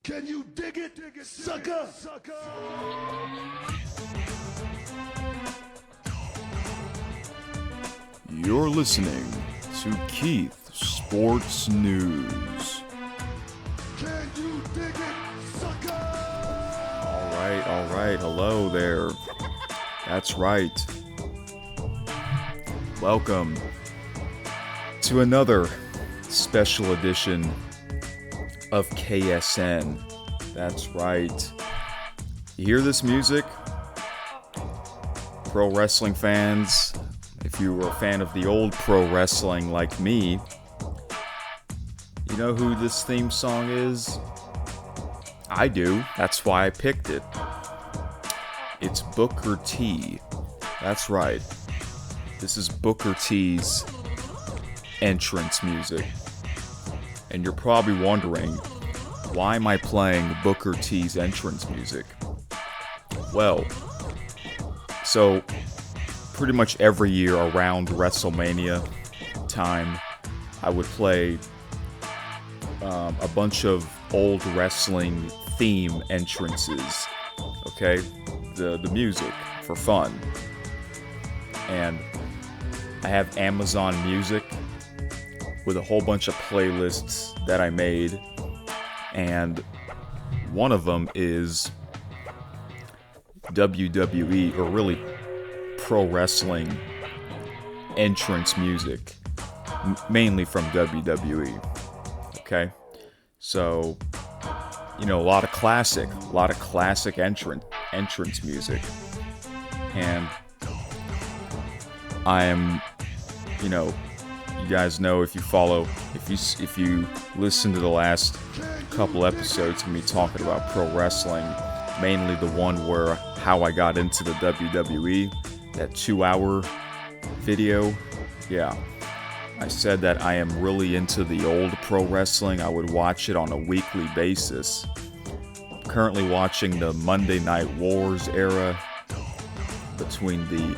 Can you dig it, sucker? You're listening to Keith Sports News. Can you dig it, sucker? All right. Hello there. That's right. Welcome to another special edition of KSN. That's right. You hear this music? Pro wrestling fans, if you were a fan of the old pro wrestling like me, you know who this theme song is? I do. That's why I picked it. It's Booker T. That's right. This is Booker T's entrance music. And you're probably wondering, why am I playing Booker T's entrance music? Well, so pretty much every year around WrestleMania time, I would play a bunch of old wrestling theme entrances, okay? The music for fun. And I have Amazon Music with a whole bunch of playlists that I made, and one of them is WWE, or really pro wrestling entrance music, mainly from WWE. Okay, so a lot of classic entrance music, and I am, you guys know, if you listen to the last couple episodes of me talking about pro wrestling, mainly the one where how I got into the WWE, that 2-hour video, yeah, I said that I am really into the old pro wrestling. I would watch it on a weekly basis. I'm currently watching the Monday Night Wars era between the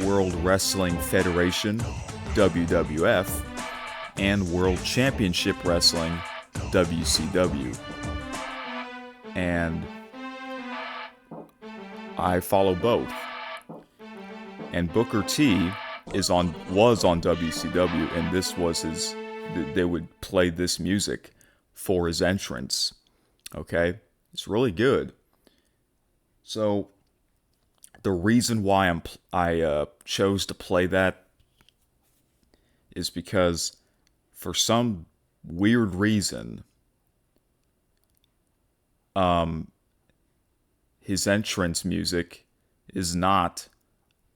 World Wrestling Federation, WWF, and World Championship Wrestling, WCW. And I follow both. And Booker T was on WCW, and this was they would play this music for his entrance. Okay? It's really good. So the reason why I chose to play that is because for some weird reason, his entrance music is not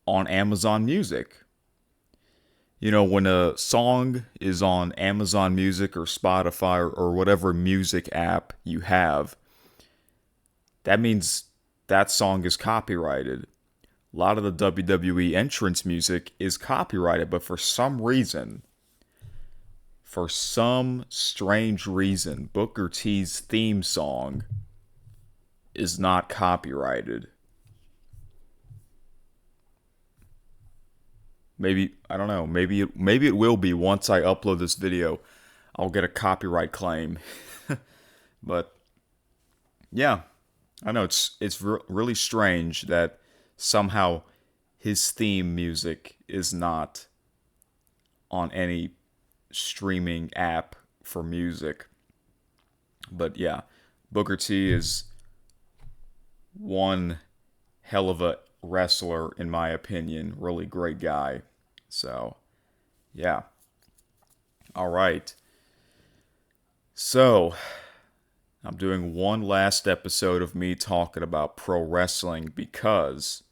on Amazon Music. When a song is on Amazon Music or Spotify or whatever music app you have, that means that song is copyrighted. A lot of the WWE entrance music is copyrighted, but for some strange reason, Booker T's theme song is not copyrighted. Maybe, I don't know, maybe it will be once I upload this video. I'll get a copyright claim. But yeah, I know it's really strange that somehow his theme music is not on any streaming app for music. But yeah, Booker T is one hell of a wrestler, in my opinion. Really great guy. So, yeah. All right. So, I'm doing one last episode of me talking about pro wrestling because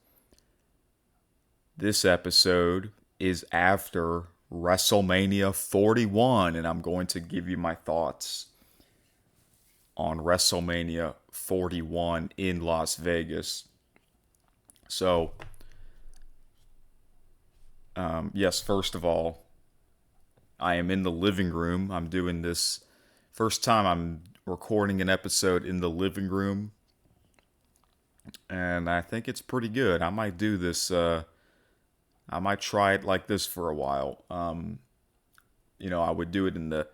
this episode is after WrestleMania 41, and I'm going to give you my thoughts on WrestleMania 41 in Las Vegas. So, yes, first of all, I am in the living room. I'm doing this first time I'm recording an episode in the living room, and I think it's pretty good. I might do this, I might try it like this for a while. I would do it in the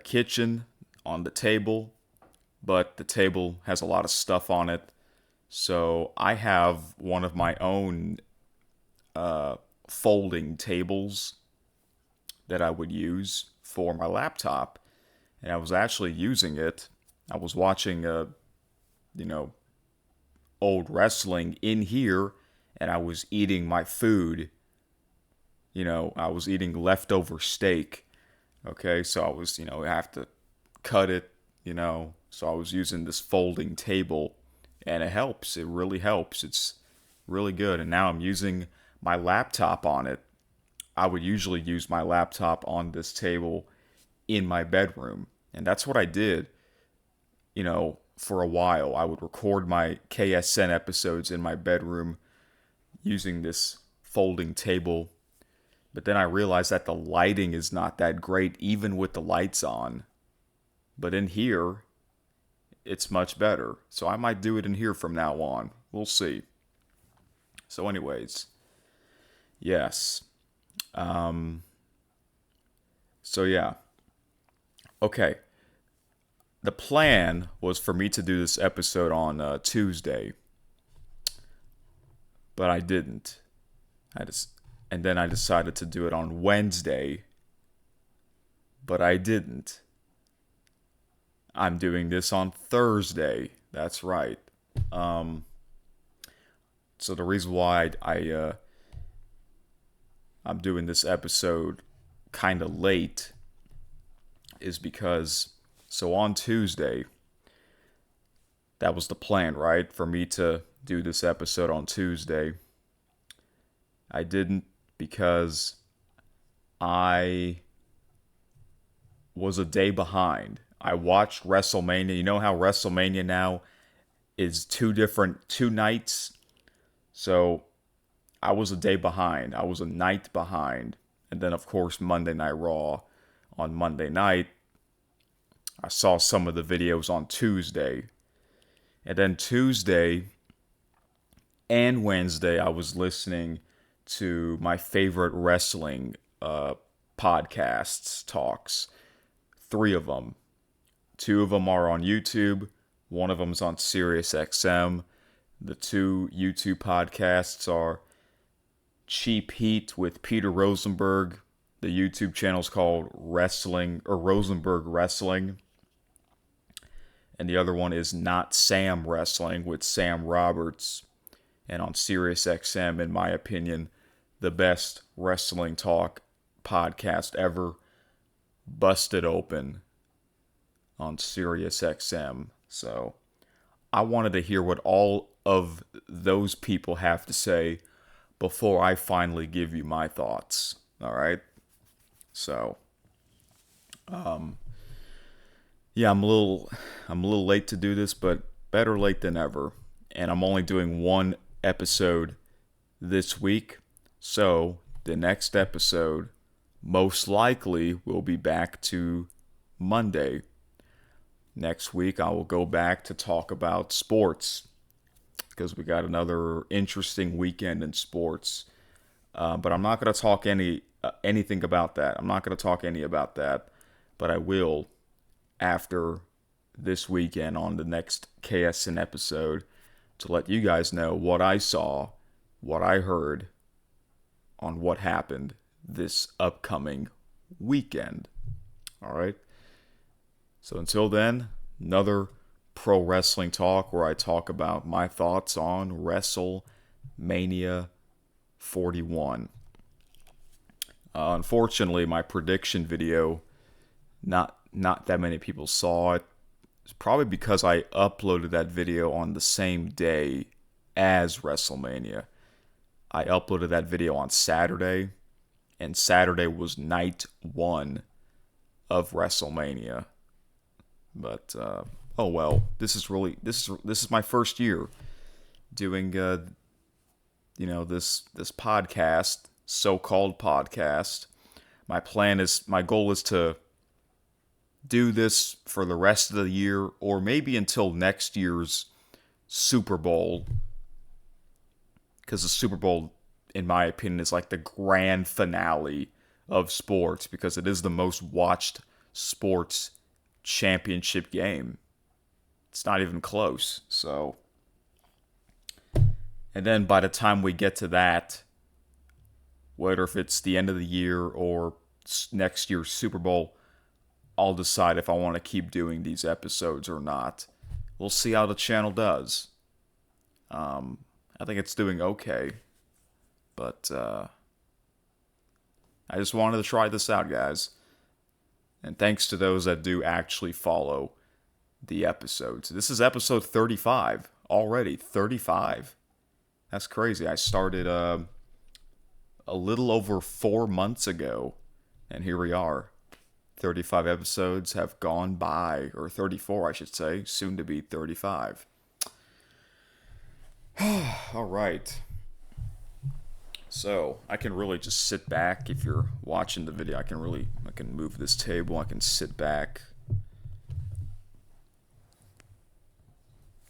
kitchen, on the table, but the table has a lot of stuff on it. So I have one of my own folding tables that I would use for my laptop, and I was actually using it. I was watching old wrestling in here, and I was eating my food. I was eating leftover steak. Okay, so I was, I have to cut it, So I was using this folding table, and it helps. It really helps. It's really good. And now I'm using my laptop on it. I would usually use my laptop on this table in my bedroom. And that's what I did, for a while. I would record my KSN episodes in my bedroom using this folding table. But then I realized that the lighting is not that great, even with the lights on. But in here, it's much better. So I might do it in here from now on. We'll see. So anyways, yes. So yeah. Okay. The plan was for me to do this episode on Tuesday, but I didn't. And then I decided to do it on Wednesday, but I didn't. I'm doing this on Thursday. That's right. So the reason why I'm doing this episode kind of late is because, so on Tuesday, that was the plan, right? For me to do this episode on Tuesday. I didn't because I was a day behind. I watched WrestleMania. You know how WrestleMania now is two nights? So I was a day behind. I was a night behind. And then, of course, Monday Night Raw. On Monday night, I saw some of the videos on Tuesday. And then Tuesday and Wednesday, I was listening to my favorite wrestling podcasts, talks. 3 of them. 2 of them are on YouTube. 1 of them's on Sirius XM. The 2 YouTube podcasts are Cheap Heat with Peter Rosenberg. The YouTube channel's called Rosenberg Wrestling. And the other one is Not Sam Wrestling with Sam Roberts. And on Sirius XM, in my opinion, the best wrestling talk podcast ever, Busted Open on Sirius XM. So I wanted to hear what all of those people have to say before I finally give you my thoughts. All right? So yeah, I'm a little late to do this, but better late than ever. And I'm only doing 1 episode this week. So the next episode most likely will be back to Monday. Next week I will go back to talk about sports because we got another interesting weekend in sports. But I'm not going to talk anything about that. I'm not going to talk any about that, but I will after this weekend on the next KSN episode to let you guys know what I saw, what I heard on what happened this upcoming weekend. All right. So until then, another pro wrestling talk where I talk about my thoughts on WrestleMania 41. Unfortunately, my prediction video, not that many people saw it. It's probably because I uploaded that video on the same day as WrestleMania. I uploaded that video on Saturday, and Saturday was night 1 of WrestleMania. But oh well, this is my first year doing this podcast, so-called podcast. My goal is to do this for the rest of the year, or maybe until next year's Super Bowl, because the Super Bowl, in my opinion, is like the grand finale of sports, because it is the most watched sports championship game. It's not even close. So, and then by the time we get to that, whether if it's the end of the year or next year's Super Bowl, I'll decide if I want to keep doing these episodes or not. We'll see how the channel does. I think it's doing okay, but I just wanted to try this out, guys. And thanks to those that do actually follow the episodes. This is episode 35 already. 35. That's crazy. I started a little over 4 months ago, and here we are. 35 episodes have gone by, or 34, I should say, soon to be 35. All right. So, I can really just sit back if you're watching the video. I can move this table. I can sit back.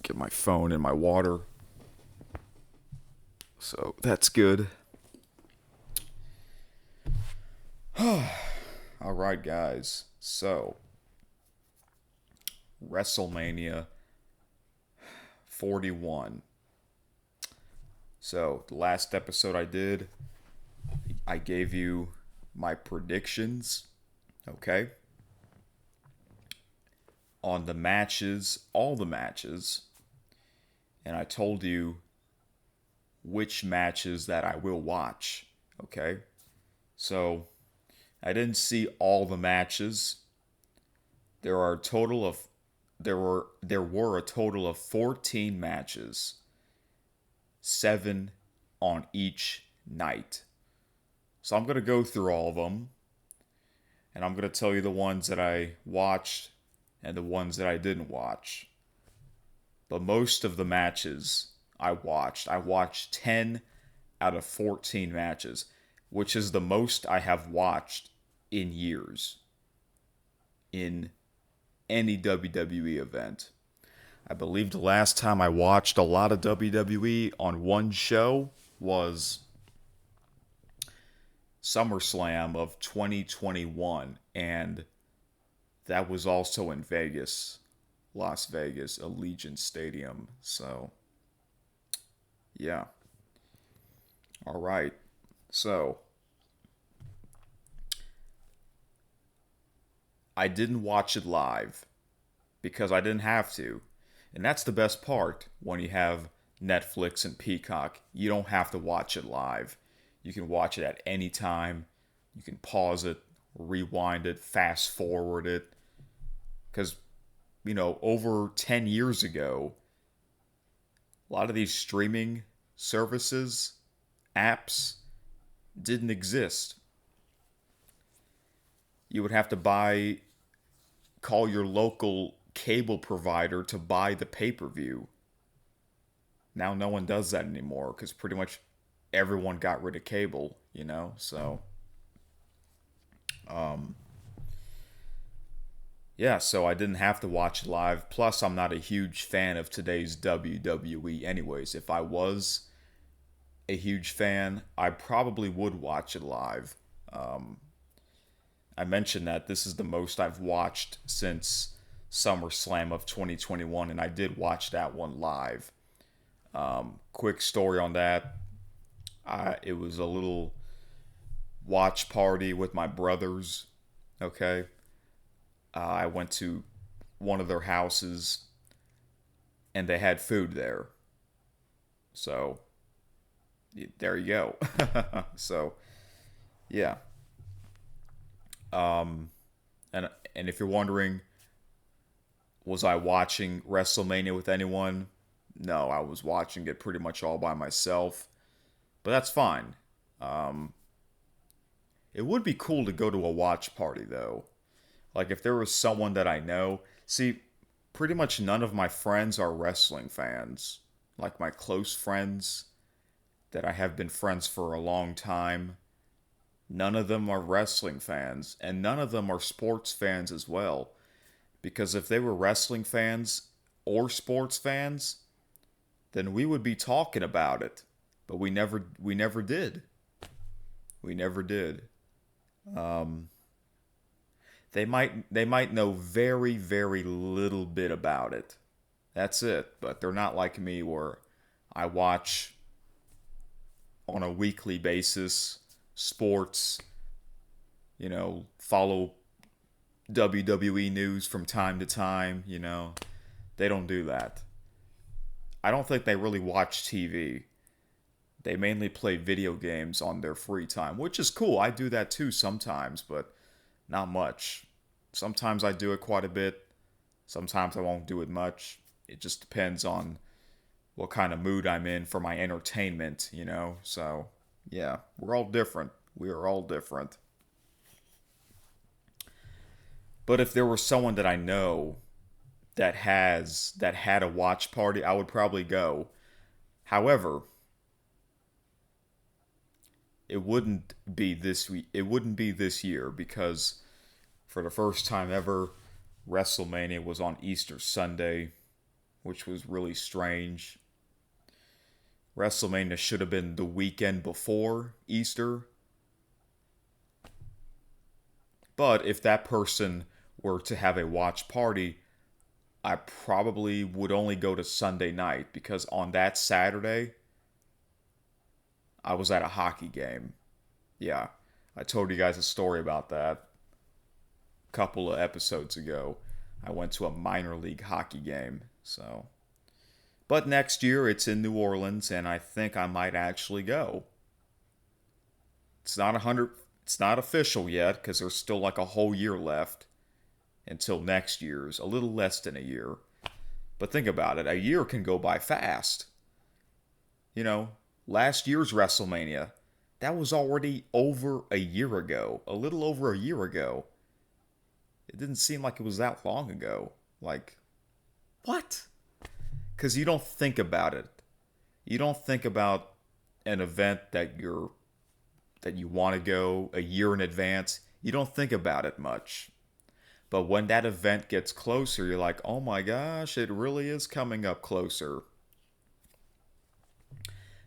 Get my phone and my water. So, that's good. All right, guys. So, WrestleMania 41. So, the last episode I did, I gave you my predictions, okay? On the matches, all the matches, and I told you which matches that I will watch, okay? So, I didn't see all the matches. There were a total of 14 matches. 7 on each night. So I'm going to go through all of them, and I'm going to tell you the ones that I watched and the ones that I didn't watch. But most of the matches I watched 10 out of 14 matches, which is the most I have watched in years in any WWE event. I believe the last time I watched a lot of WWE on one show was SummerSlam of 2021, and that was also in Vegas, Las Vegas, Allegiant Stadium. So, yeah. All right. So, I didn't watch it live because I didn't have to. And that's the best part when you have Netflix and Peacock. You don't have to watch it live. You can watch it at any time. You can pause it, rewind it, fast forward it. Because, over 10 years ago, a lot of these streaming services, apps, didn't exist. You would have to call your local cable provider to buy the pay-per-view. Now no one does that anymore because pretty much everyone got rid of cable, so yeah, so I didn't have to watch it live. Plus, I'm not a huge fan of today's WWE anyways. If I was a huge fan, I probably would watch it live. I mentioned that this is the most I've watched since SummerSlam of 2021, and I did watch that one live. Quick story on that. It was a little watch party with my brothers, okay? I went to one of their houses, and they had food there. So, there you go. So, yeah. And if you're wondering, was I watching WrestleMania with anyone? No, I was watching it pretty much all by myself. But that's fine. It would be cool to go to a watch party, though. Like, if there was someone that I know. See, pretty much none of my friends are wrestling fans. Like, my close friends that I have been friends for a long time, none of them are wrestling fans. And none of them are sports fans as well. Because if they were wrestling fans or sports fans, then we would be talking about it. But we never did. We never did. They might know very, very little bit about it. That's it. But they're not like me where I watch on a weekly basis sports, follow WWE news from time to time. They don't do that. I don't think they really watch TV. They mainly play video games on their free time, which is cool. I do that too sometimes, but not much. Sometimes I do it quite a bit. Sometimes I won't do it much. It just depends on what kind of mood I'm in for my entertainment. So, yeah, we're all different. We are all different. But if there was someone that I know that had a watch party, I would probably go. However, it wouldn't be this week. It wouldn't be this year because for the first time ever, WrestleMania was on Easter Sunday, which was really strange. WrestleMania should have been the weekend before Easter. But if that person were to have a watch party, I probably would only go to Sunday night because on that Saturday, I was at a hockey game. Yeah, I told you guys a story about that a couple of episodes ago. I went to a minor league hockey game. But next year it's in New Orleans, and I think I might actually go. It's not 100. It's not official yet because there's still like a whole year left until next year's. A little less than a year. But think about it. A year can go by fast. Last year's WrestleMania, that was already over a year ago. A little over a year ago. It didn't seem like it was that long ago. Like, what? Because you don't think about it. You don't think about an event that you want to go a year in advance. You don't think about it much. But when that event gets closer, you're like, oh my gosh, it really is coming up closer.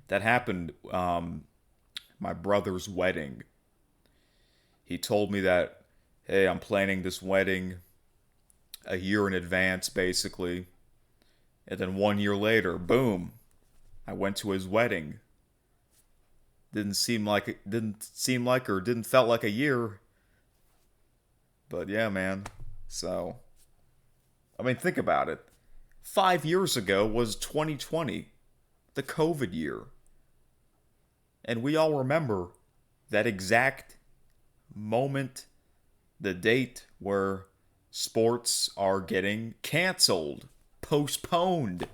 That happened, my brother's wedding. He told me that, hey, I'm planning this wedding a year in advance, basically. And then 1 year later, boom, I went to his wedding. Didn't felt like a year. But yeah, man. So, I mean, think about it. 5 years ago was 2020, the COVID year. And we all remember that exact moment, the date where sports are getting canceled, postponed.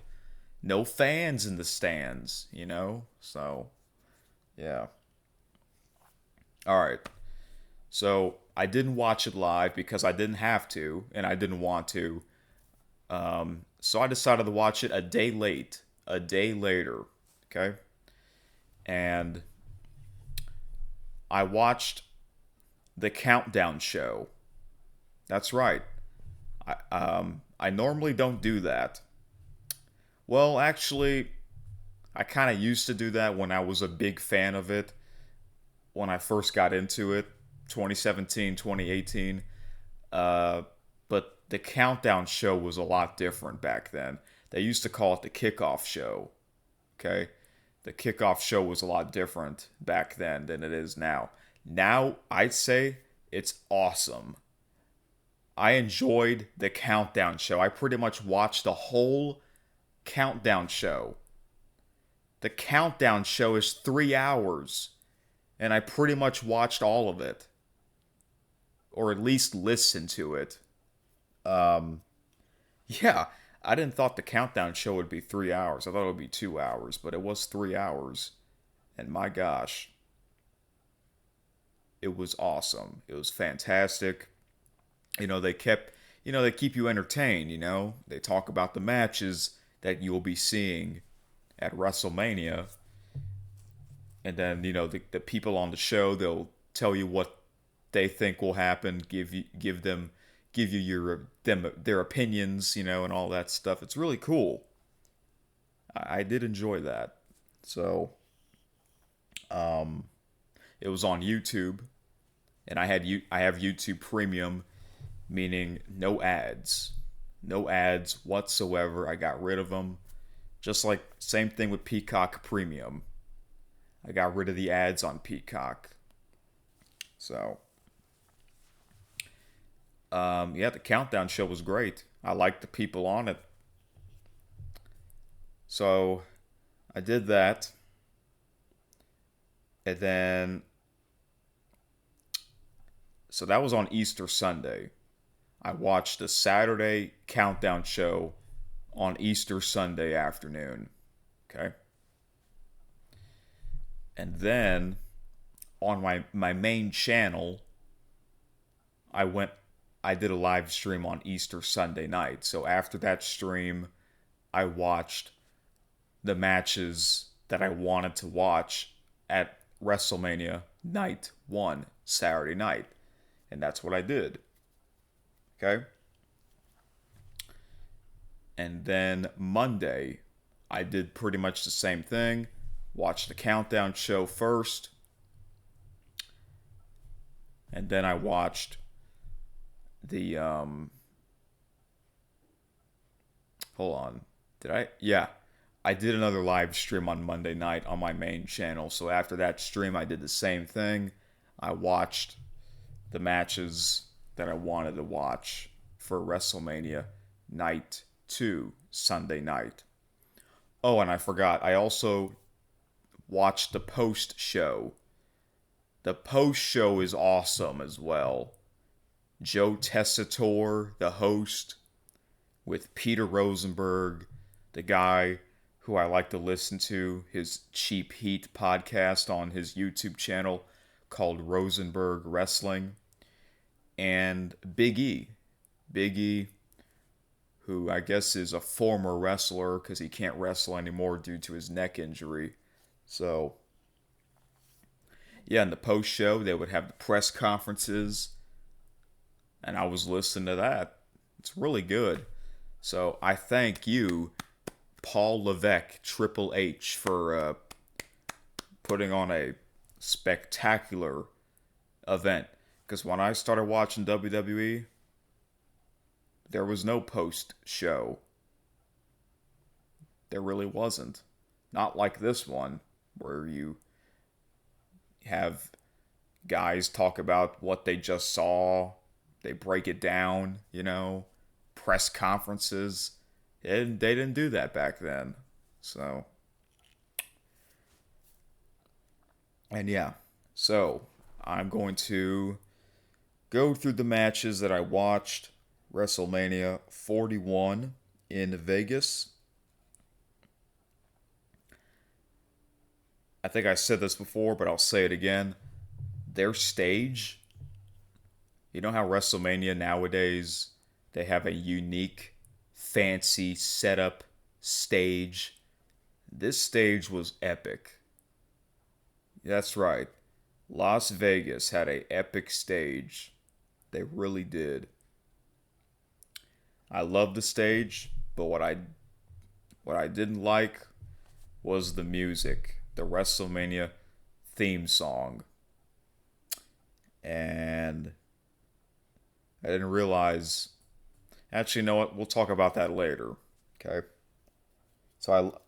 No fans in the stands. So, yeah. All right. So, I didn't watch it live because I didn't have to and I didn't want to. So I decided to watch it a day later. Okay. And I watched the countdown show. That's right. I normally don't do that. Well, actually, I kind of used to do that when I was a big fan of it. When I first got into it, 2017, 2018. But the countdown show was a lot different back then. They used to call it the kickoff show. Okay? The kickoff show was a lot different back then than it is now. Now, I'd say it's awesome. I enjoyed the countdown show. I pretty much watched the whole countdown show. The countdown show is 3 hours, and I pretty much watched all of it. Or at least listened to it. Yeah, I didn't thought the countdown show would be 3 hours. I thought it would be 2 hours, but it was 3 hours. And my gosh, it was awesome. It was fantastic. They keep you entertained. They talk about the matches that you'll be seeing at WrestleMania. And then, the people on the show, they'll tell you what they think will happen, give you their opinions, and all that stuff. It's really cool. I did enjoy that. So, it was on YouTube, and I have YouTube Premium, meaning no ads, No ads whatsoever. I got rid of them. Just like, same thing with Peacock Premium. I got rid of the ads on Peacock. So, yeah, the Countdown show was great. I liked the people on it. So, I did that. And then, so that was on Easter Sunday. I watched the Saturday Countdown show on Easter Sunday afternoon. Okay. And then on my main channel, I did a live stream on Easter Sunday night. So after that stream, I watched the matches that I wanted to watch at WrestleMania Night 1, Saturday night. And that's what I did. Okay? And then Monday, I did pretty much the same thing. Watched the Countdown show first. And then I watched the, hold on. Did I? Yeah. I did another live stream on Monday night on my main channel. So after that stream, I did the same thing. I watched the matches that I wanted to watch for WrestleMania Night 2, Sunday night. Oh, and I forgot. I also watched the post show. The post show is awesome as well. Joe Tessitore, the host, with Peter Rosenberg, the guy who I like to listen to, his Cheap Heat podcast on his YouTube channel called Rosenberg Wrestling, and Big E. Big E, who I guess is a former wrestler because he can't wrestle anymore due to his neck injury. So, yeah, in the post show, they would have the press conferences, and I was listening to that. It's really good. So, I thank you, Paul Levesque, Triple H, for putting on a spectacular event. Because when I started watching WWE, there was no post show. There really wasn't. Not like this one, where you have guys talk about what they just saw. They break it down, press conferences. And they didn't do that back then. So, and yeah. So, I'm going to go through the matches that I watched WrestleMania 41 in Vegas. I think I said this before, but I'll say it again. Their stage, you know how WrestleMania nowadays, they have a unique, fancy setup stage. This stage was epic. That's right. Las Vegas had an epic stage. They really did. I love the stage, but what I didn't like was the music, the WrestleMania theme song. And I didn't realize. Actually, you know what? We'll talk about that later. Okay. So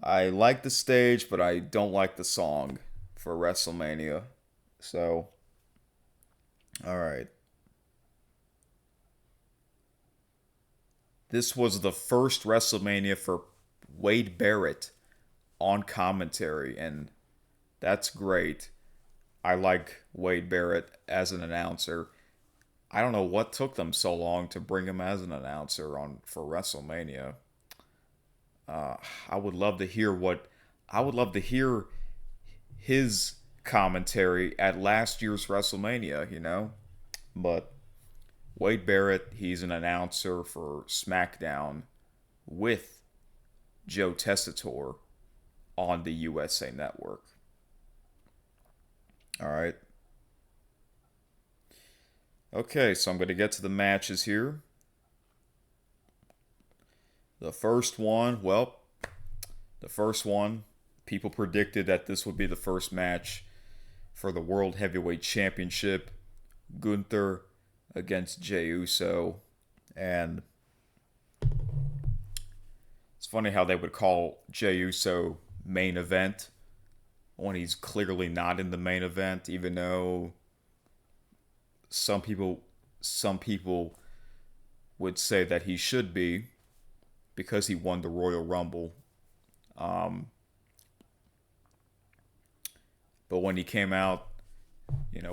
I like the stage, but I don't like the song for WrestleMania. So, all right. This was the first WrestleMania for Wade Barrett on commentary, and that's great. I like Wade Barrett as an announcer. I don't know what took them so long to bring him as an announcer for WrestleMania. I would love to hear his commentary at last year's WrestleMania, But Wade Barrett, he's an announcer for SmackDown with Joe Tessitore on the USA Network. All right. Okay, so I'm going to get to the matches here. The first one, people predicted that this would be the first match for the World Heavyweight Championship. Gunther against Jey Uso. And it's funny how they would call Jey Uso main event when he's clearly not in the main event, even though some people would say that he should be because he won the Royal Rumble. But when he came out,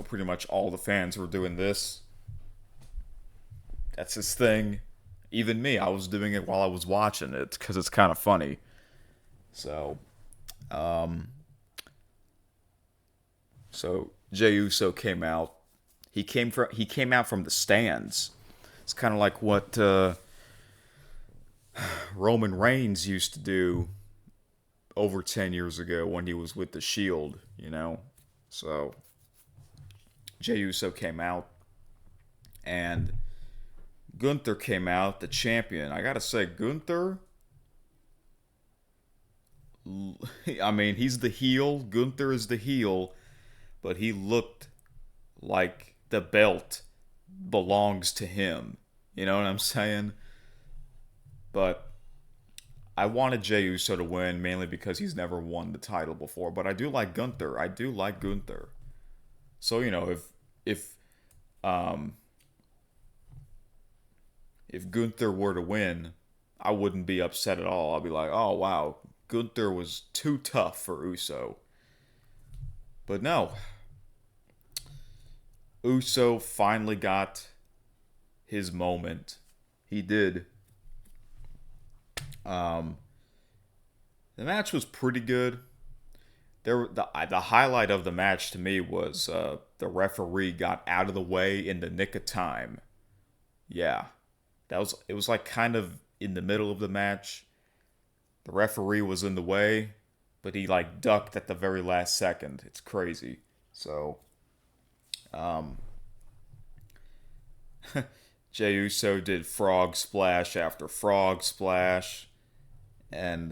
pretty much all the fans were doing this. That's his thing. Even me, I was doing it while I was watching it because it's kind of funny. So Jey Uso came out. He came out from the stands. It's kind of like what Roman Reigns used to do over 10 years ago when he was with the Shield, So Jey Uso came out, and Gunther came out, the champion. I gotta say, Gunther, I mean, he's the heel. Gunther is the heel, but he looked like the belt belongs to him. You know what I'm saying? But I wanted Jey Uso to win mainly because he's never won the title before. But I do like Gunther. So if Gunther were to win, I wouldn't be upset at all. I'll be like, oh wow, Gunther was too tough for Uso. But no, Uso finally got his moment. He did. The match was pretty good. The highlight of the match to me was the referee got out of the way in the nick of time. Yeah, it was like kind of in the middle of the match. The referee was in the way, but he like ducked at the very last second. It's crazy. So, Jey Uso did frog splash after frog splash, and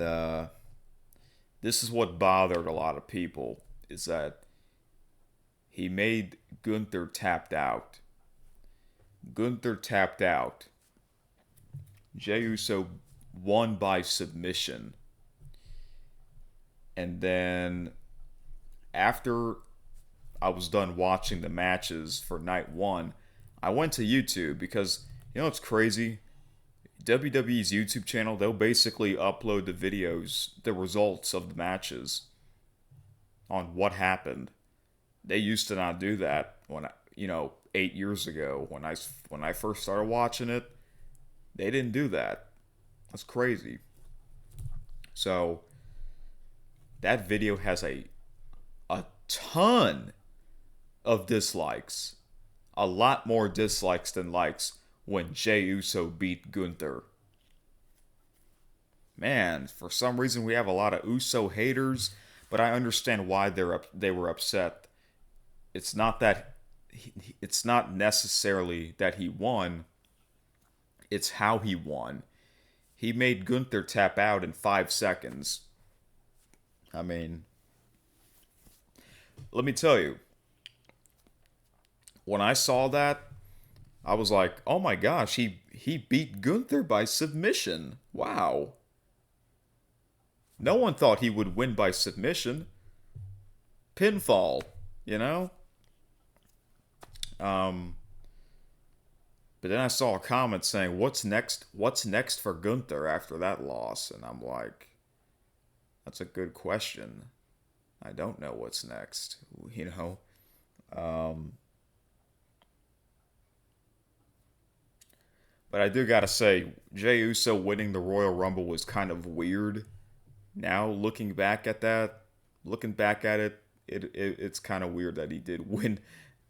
this is what bothered a lot of people, is that he made Gunther tapped out. Gunther tapped out. Jey Uso won by submission. And then after I was done watching the matches for night one, I went to YouTube because, it's crazy? WWE's YouTube channel, they'll basically upload the videos, the results of the matches on what happened. They used to not do that when 8 years ago when I first started watching it. They didn't do that. That's crazy. So that video has a ton of dislikes. A lot more dislikes than likes when Jey Uso beat Gunther. Man, for some reason we have a lot of Uso haters, but I understand why they were upset. It's not necessarily that he won. It's how he won. He made Gunther tap out in 5 seconds. I mean, let me tell you, when I saw that, I was like, oh my gosh, he beat Gunther by submission. Wow. No one thought he would win by submission. Pinfall, But then I saw a comment saying, what's next for Gunther after that loss? And I'm like, that's a good question. I don't know what's next, But I do gotta say, Jey Uso winning the Royal Rumble was kind of weird. Now, looking back at it, it's kind of weird that he did win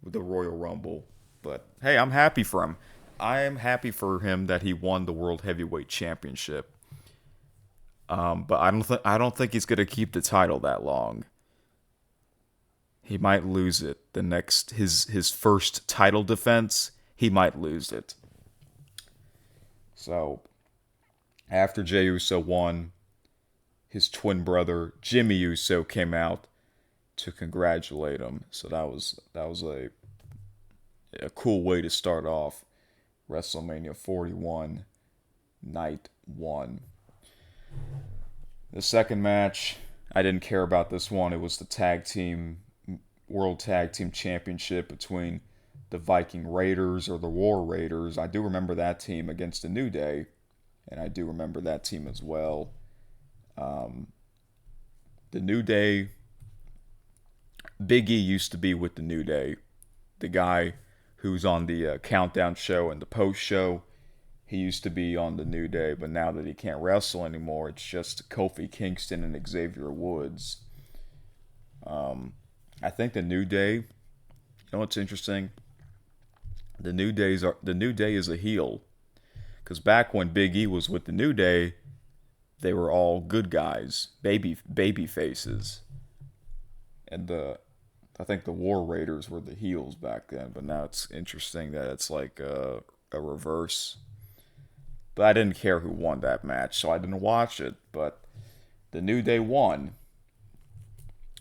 the Royal Rumble. But hey, I'm happy for him. I am happy for him that he won the World Heavyweight Championship. But I don't think he's gonna keep the title that long. He might lose it. His first title defense, he might lose it. So, after Jey Uso won, his twin brother Jimmy Uso came out to congratulate him. So that was a cool way to start off. WrestleMania 41, Night 1. The second match, I didn't care about this one. It was the World Tag Team Championship between the Viking Raiders or the War Raiders. I do remember that team against the New Day, and I do remember that team as well. The New Day, Big E used to be with the New Day. The guy who's on the Countdown show and the Post show, he used to be on the New Day, but now that he can't wrestle anymore, it's just Kofi Kingston and Xavier Woods. I think the New Day, you know what's interesting? The New Day is a heel. Because back when Big E was with the New Day, they were all good guys, baby faces. And I think the War Raiders were the heels back then, but now it's interesting that it's like a reverse. But I didn't care who won that match, so I didn't watch it. But the New Day won.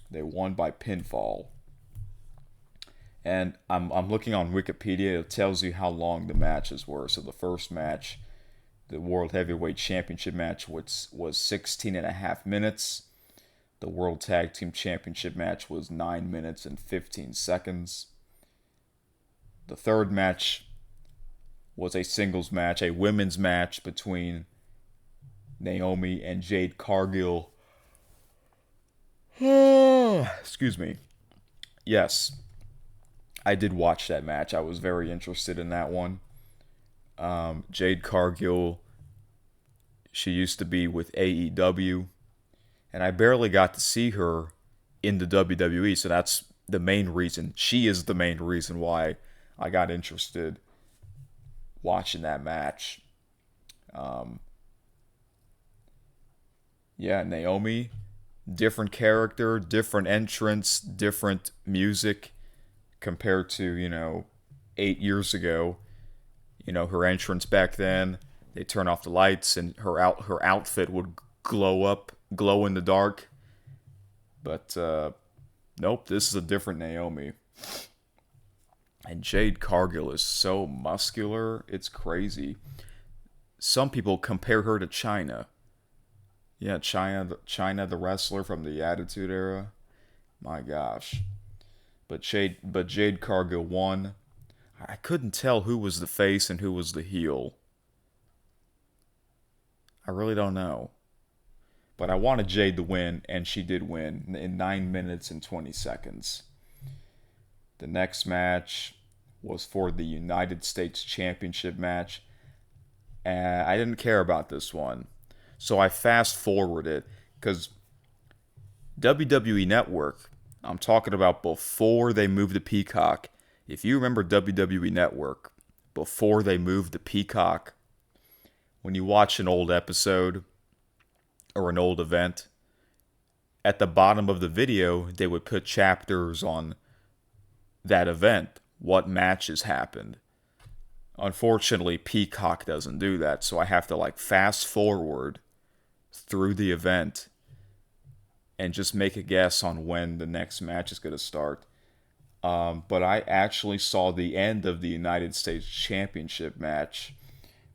They won by pinfall. And I'm looking on Wikipedia. It tells you how long the matches were. So the first match, the World Heavyweight Championship match, was 16 and a half minutes. The World Tag Team Championship match was 9 minutes and 15 seconds. The third match was a singles match, a women's match between Naomi and Jade Cargill. Excuse me. Yes, I did watch that match. I was very interested in that one. Jade Cargill, she used to be with AEW, and I barely got to see her in the WWE, so that's the main reason. She is the main reason why I got interested watching that match. Yeah, Naomi, different character, different entrance, different music compared to, 8 years ago. Her entrance back then, they turn off the lights and her outfit would glow in the dark. But nope, this is a different Naomi. And Jade Cargill is so muscular, it's crazy. Some people compare her to China. Yeah, China, the wrestler from the Attitude Era. My gosh. But Jade Cargill won. I couldn't tell who was the face and who was the heel. I really don't know. But I wanted Jade to win, and she did win in 9 minutes and 20 seconds. The next match was for the United States Championship match. And I didn't care about this one. So I fast forwarded because WWE Network, I'm talking about before they moved to Peacock. If you remember WWE Network, before they moved to Peacock, when you watch an old episode or an old event, at the bottom of the video, they would put chapters on that event, what matches happened. Unfortunately, Peacock doesn't do that, so I have to fast forward through the event and just make a guess on when the next match is going to start. But I actually saw the end of the United States Championship match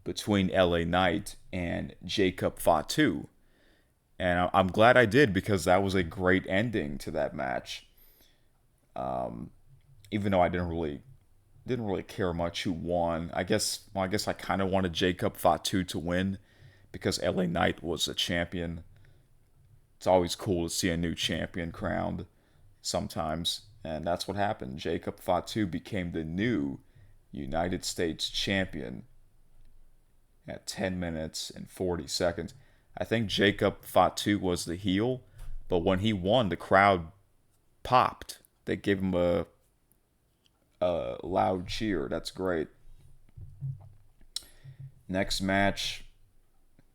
between LA Knight and Jacob Fatu. And I'm glad I did because that was a great ending to that match. Even though I didn't really care much who won. I guess I kind of wanted Jacob Fatu to win because LA Knight was a champion. It's always cool to see a new champion crowned sometimes. And that's what happened. Jacob Fatu became the new United States champion at 10 minutes and 40 seconds. I think Jacob Fatu was the heel, but when he won, the crowd popped. They gave him a loud cheer. That's great. Next match.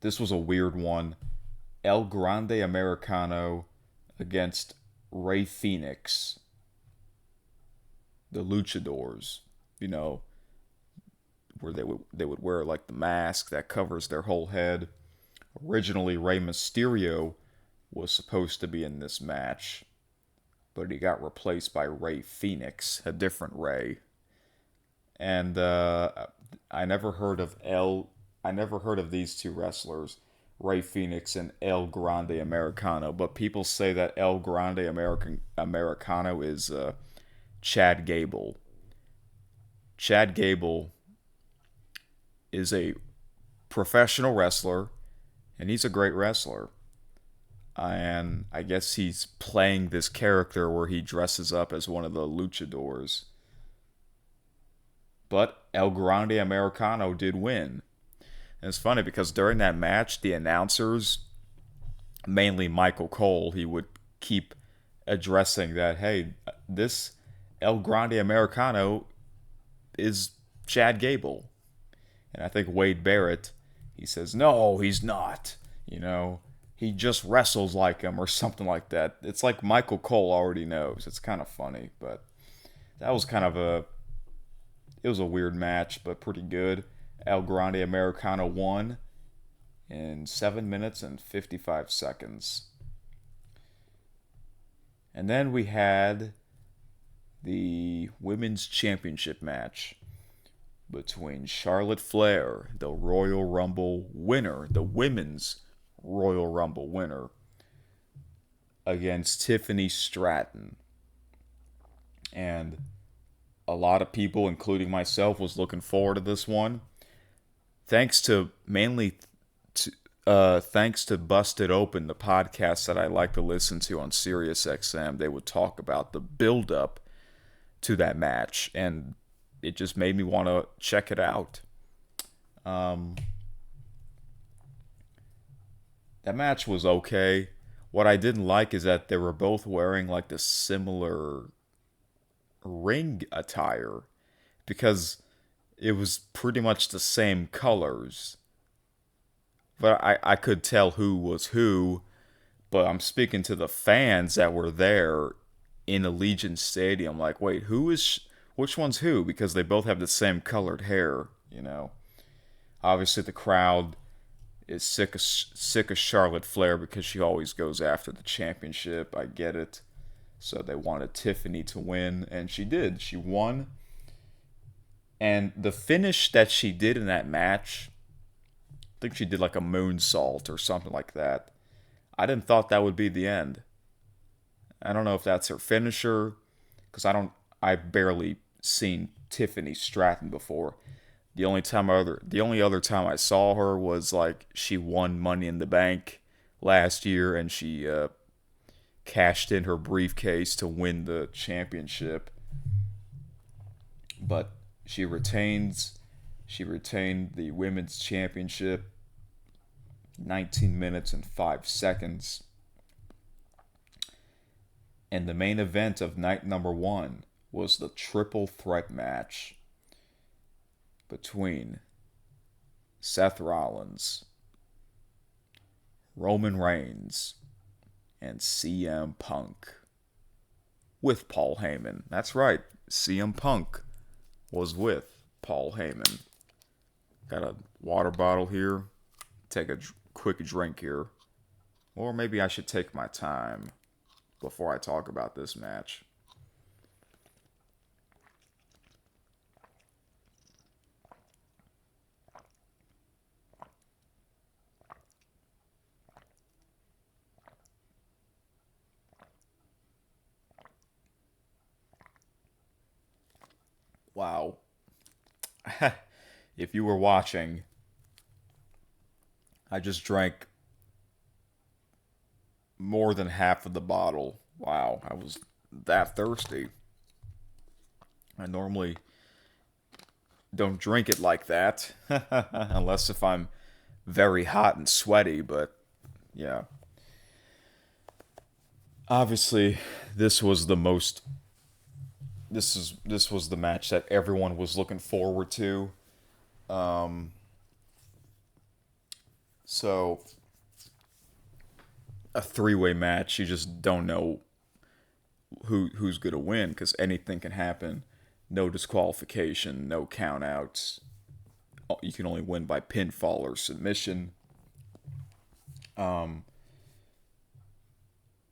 This was a weird one. El Grande Americano against Rey Fenix. The Luchadors. Where they would wear the mask that covers their whole head. Originally, Rey Mysterio was supposed to be in this match, but he got replaced by Rey Fenix, a different Rey. And I I never heard of El. I never heard of these two wrestlers, Ray Phoenix and El Grande Americano. But people say that El Grande Americano is Chad Gable. Chad Gable is a professional wrestler, and he's a great wrestler. And I guess he's playing this character where he dresses up as one of the luchadors. But El Grande Americano did win. And it's funny because during that match, the announcers, mainly Michael Cole, he would keep addressing that, hey, this El Grande Americano is Chad Gable. And I think Wade Barrett, he says, no, he's not. You know, he just wrestles like him or something like that. It's like Michael Cole already knows. It's kind of funny, but that was kind of it was a weird match, but pretty good. El Grande Americano won in 7 minutes and 55 seconds. And then we had the Women's Championship match between Charlotte Flair, the Royal Rumble winner, the Women's Royal Rumble winner, against Tiffany Stratton. And a lot of people, including myself, was looking forward to this one. Thanks to Busted Open, the podcast that I like to listen to on SiriusXM. They would talk about the build-up to that match, and it just made me want to check it out. That match was okay. What I didn't like is that they were both wearing like the similar ring attire, because it was pretty much the same colors. But I could tell who was who, but I'm speaking to the fans that were there in Allegiant Stadium, like, wait, which one's who? Because they both have the same colored hair, you know. Obviously, the crowd is sick of Charlotte Flair because she always goes after the championship. I get it. So they wanted Tiffany to win, and she did. She won. And the finish that she did in that match, I think she did like a moonsault or something like that. I didn't thought that would be the end. I don't know if that's her finisher, because I've barely seen Tiffany Stratton before. The only other time I saw her was like she won Money in the Bank last year, and she cashed in her briefcase to win the championship. But she retained the women's championship, 19 minutes and 5 seconds. And the main event of night number 1 was the triple threat match between Seth Rollins, Roman Reigns, and CM Punk with Paul Heyman. That's right, CM Punk was with Paul Heyman. Got a water bottle here. Take a quick drink here. Or maybe I should take my time before I talk about this match. Wow. If you were watching, I just drank more than half of the bottle. Wow, I was that thirsty. I normally don't drink it like that, unless if I'm very hot and sweaty, but yeah. Obviously, this was the most this was the match that everyone was looking forward to. So a three-way match, you just don't know who's gonna win, because anything can happen. No disqualification, no countouts. You can only win by pinfall or submission.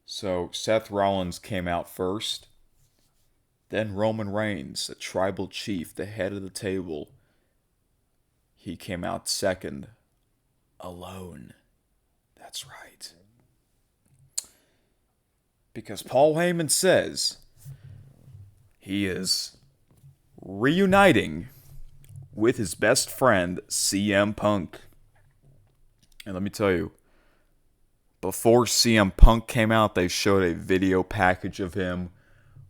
So Seth Rollins came out first. Then Roman Reigns, the tribal chief, the head of the table, he came out second alone. That's right. Because Paul Heyman says he is reuniting with his best friend, CM Punk. And let me tell you, before CM Punk came out, they showed a video package of him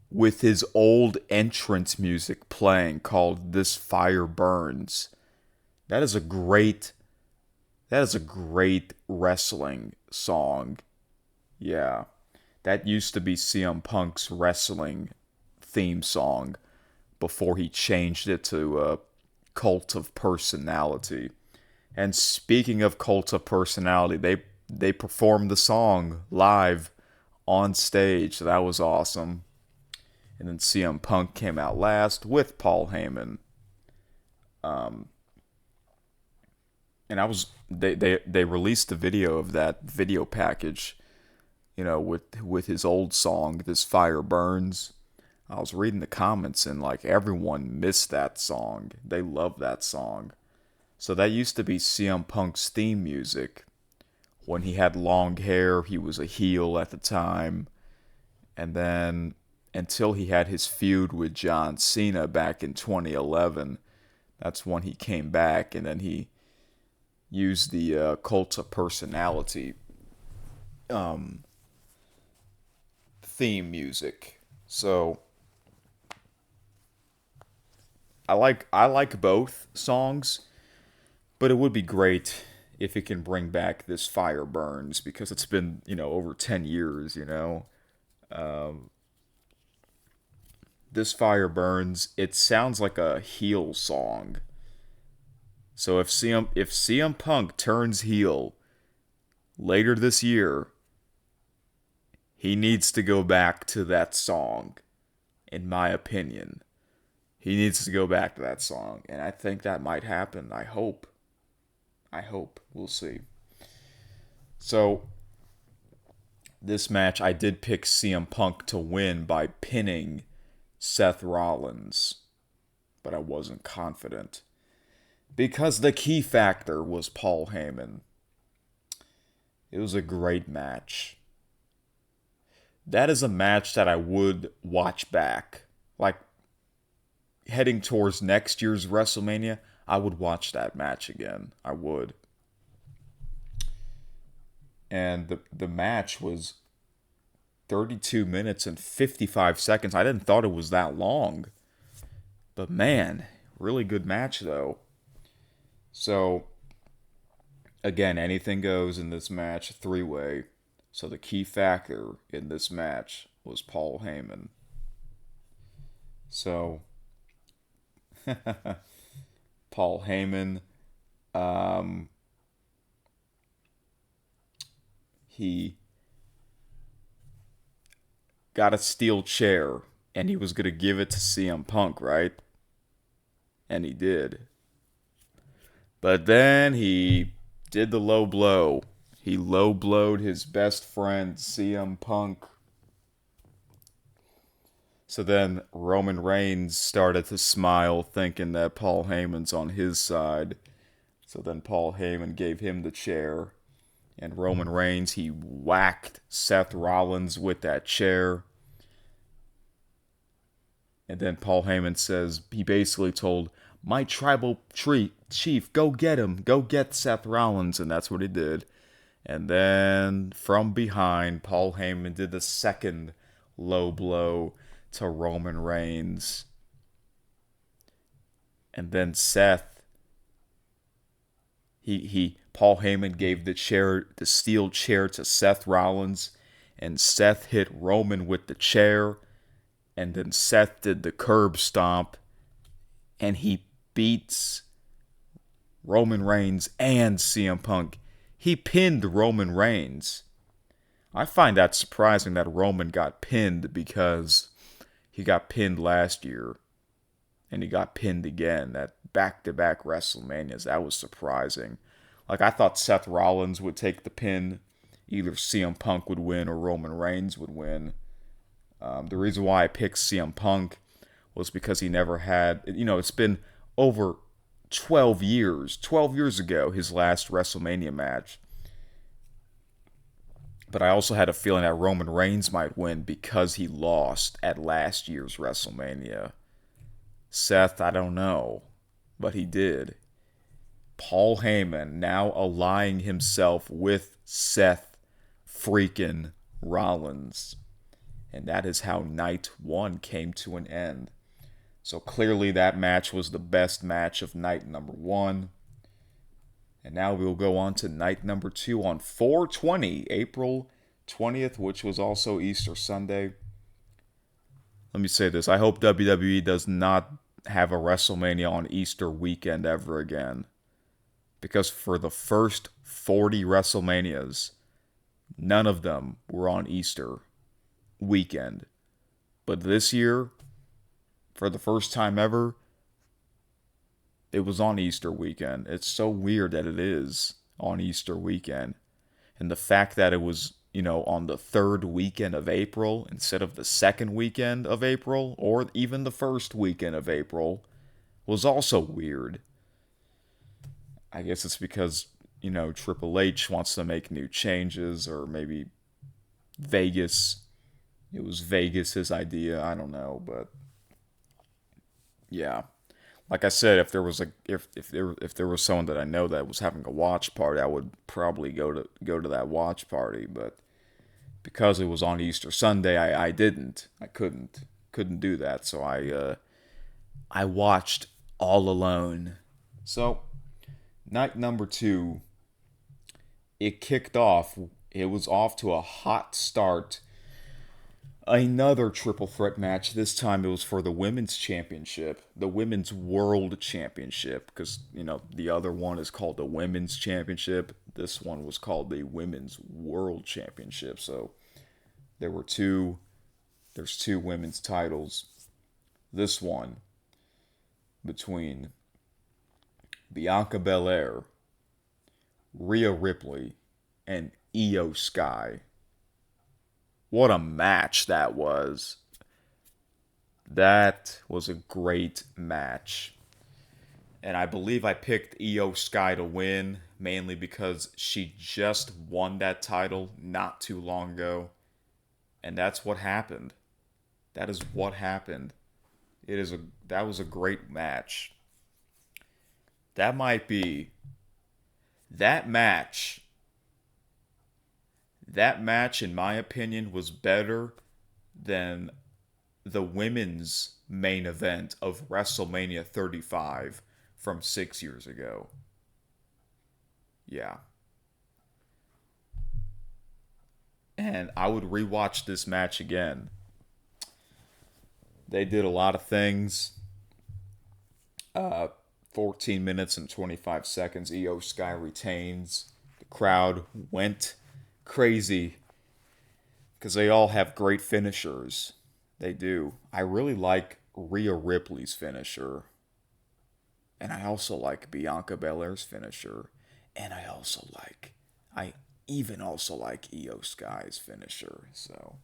with his old entrance music playing called This Fire Burns. That is a great wrestling song. Yeah. That used to be CM Punk's wrestling theme song before he changed it to Cult of Personality. And speaking of Cult of Personality, they performed the song live on stage. So that was awesome. And then CM Punk came out last with Paul Heyman. And they released the video of that video package, with his old song, This Fire Burns. I was reading the comments and like everyone missed that song. They love that song. So that used to be CM Punk's theme music. When he had long hair, he was a heel at the time. And then until he had his feud with John Cena back in 2011, that's when he came back, and then he used the Cult of Personality theme music. So I like both songs, but it would be great if it can bring back This Fire Burns, because it's been, over 10 years, This Fire Burns, it sounds like a heel song. So if CM Punk turns heel later this year, he needs to go back to that song, in my opinion. He needs to go back to that song, and I think that might happen. I hope. We'll see. So, this match, I did pick CM Punk to win by pinning Seth Rollins, but I wasn't confident, because the key factor was Paul Heyman. It was a great match. That is a match that I would watch back. Like, heading towards next year's WrestleMania, I would watch that match again. I would. And the match was 32 minutes and 55 seconds. I didn't thought it was that long. But man, really good match though. So, again, anything goes in this match, three-way. So the key factor in this match was Paul Heyman. So, Paul Heyman, he got a steel chair, and he was going to give it to CM Punk, right? And he did. But then he did the low blow. He low blowed his best friend, CM Punk. So then Roman Reigns started to smile, thinking that Paul Heyman's on his side. So then Paul Heyman gave him the chair. And Roman Reigns, he whacked Seth Rollins with that chair. And then Paul Heyman says, he basically told my tribal chief, go get him. Go get Seth Rollins. And that's what he did. And then from behind, Paul Heyman did the second low blow to Roman Reigns. And then Seth, Paul Heyman gave the steel chair to Seth Rollins, and Seth hit Roman with the chair, and then Seth did the curb stomp, and he beats Roman Reigns and CM Punk. He pinned Roman Reigns. I find that surprising that Roman got pinned, because he got pinned last year, and he got pinned again at back-to-back WrestleManias. That was surprising. Like, I thought Seth Rollins would take the pin. Either CM Punk would win or Roman Reigns would win. The reason why I picked CM Punk was because he never had... it's been over 12 years. 12 years ago, his last WrestleMania match. But I also had a feeling that Roman Reigns might win because he lost at last year's WrestleMania. Seth, I don't know, but he did. Paul Heyman now allying himself with Seth freaking Rollins. And that is how night one came to an end. So clearly that match was the best match of night number one. And now we'll go on to night number two on 4/20, April 20th, which was also Easter Sunday. Let me say this. I hope WWE does not have a WrestleMania on Easter weekend ever again. Because for the first 40 WrestleManias, none of them were on Easter weekend. But this year, for the first time ever, it was on Easter weekend. It's so weird that it is on Easter weekend. And the fact that it was, on the third weekend of April instead of the second weekend of April or even the first weekend of April was also weird. I guess it's because, Triple H wants to make new changes, or maybe Vegas. It was Vegas's idea. I don't know, but yeah. Like I said, if there was someone that I know that was having a watch party, I would probably go to that watch party. But because it was on Easter Sunday, I didn't. I couldn't do that. So I watched all alone. So night number two, it kicked off. It was off to a hot start. Another triple threat match. This time it was for the women's championship, the women's world championship, because, the other one is called the women's championship. This one was called the women's world championship. So there's two women's titles. This one between Bianca Belair, Rhea Ripley, and Io Sky. What a match that was. That was a great match. And I believe I picked Io Sky to win, mainly because she just won that title not too long ago. And that's what happened. That is what happened. That was a great match. That match, in my opinion, was better than the women's main event of WrestleMania 35 from 6 years ago. Yeah. And I would rewatch this match again. They did a lot of things. 14 minutes and 25 seconds. Io Sky retains. The crowd went crazy because they all have great finishers. They do. I really like Rhea Ripley's finisher. And I also like Bianca Belair's finisher. And I even also like Io Sky's finisher. So,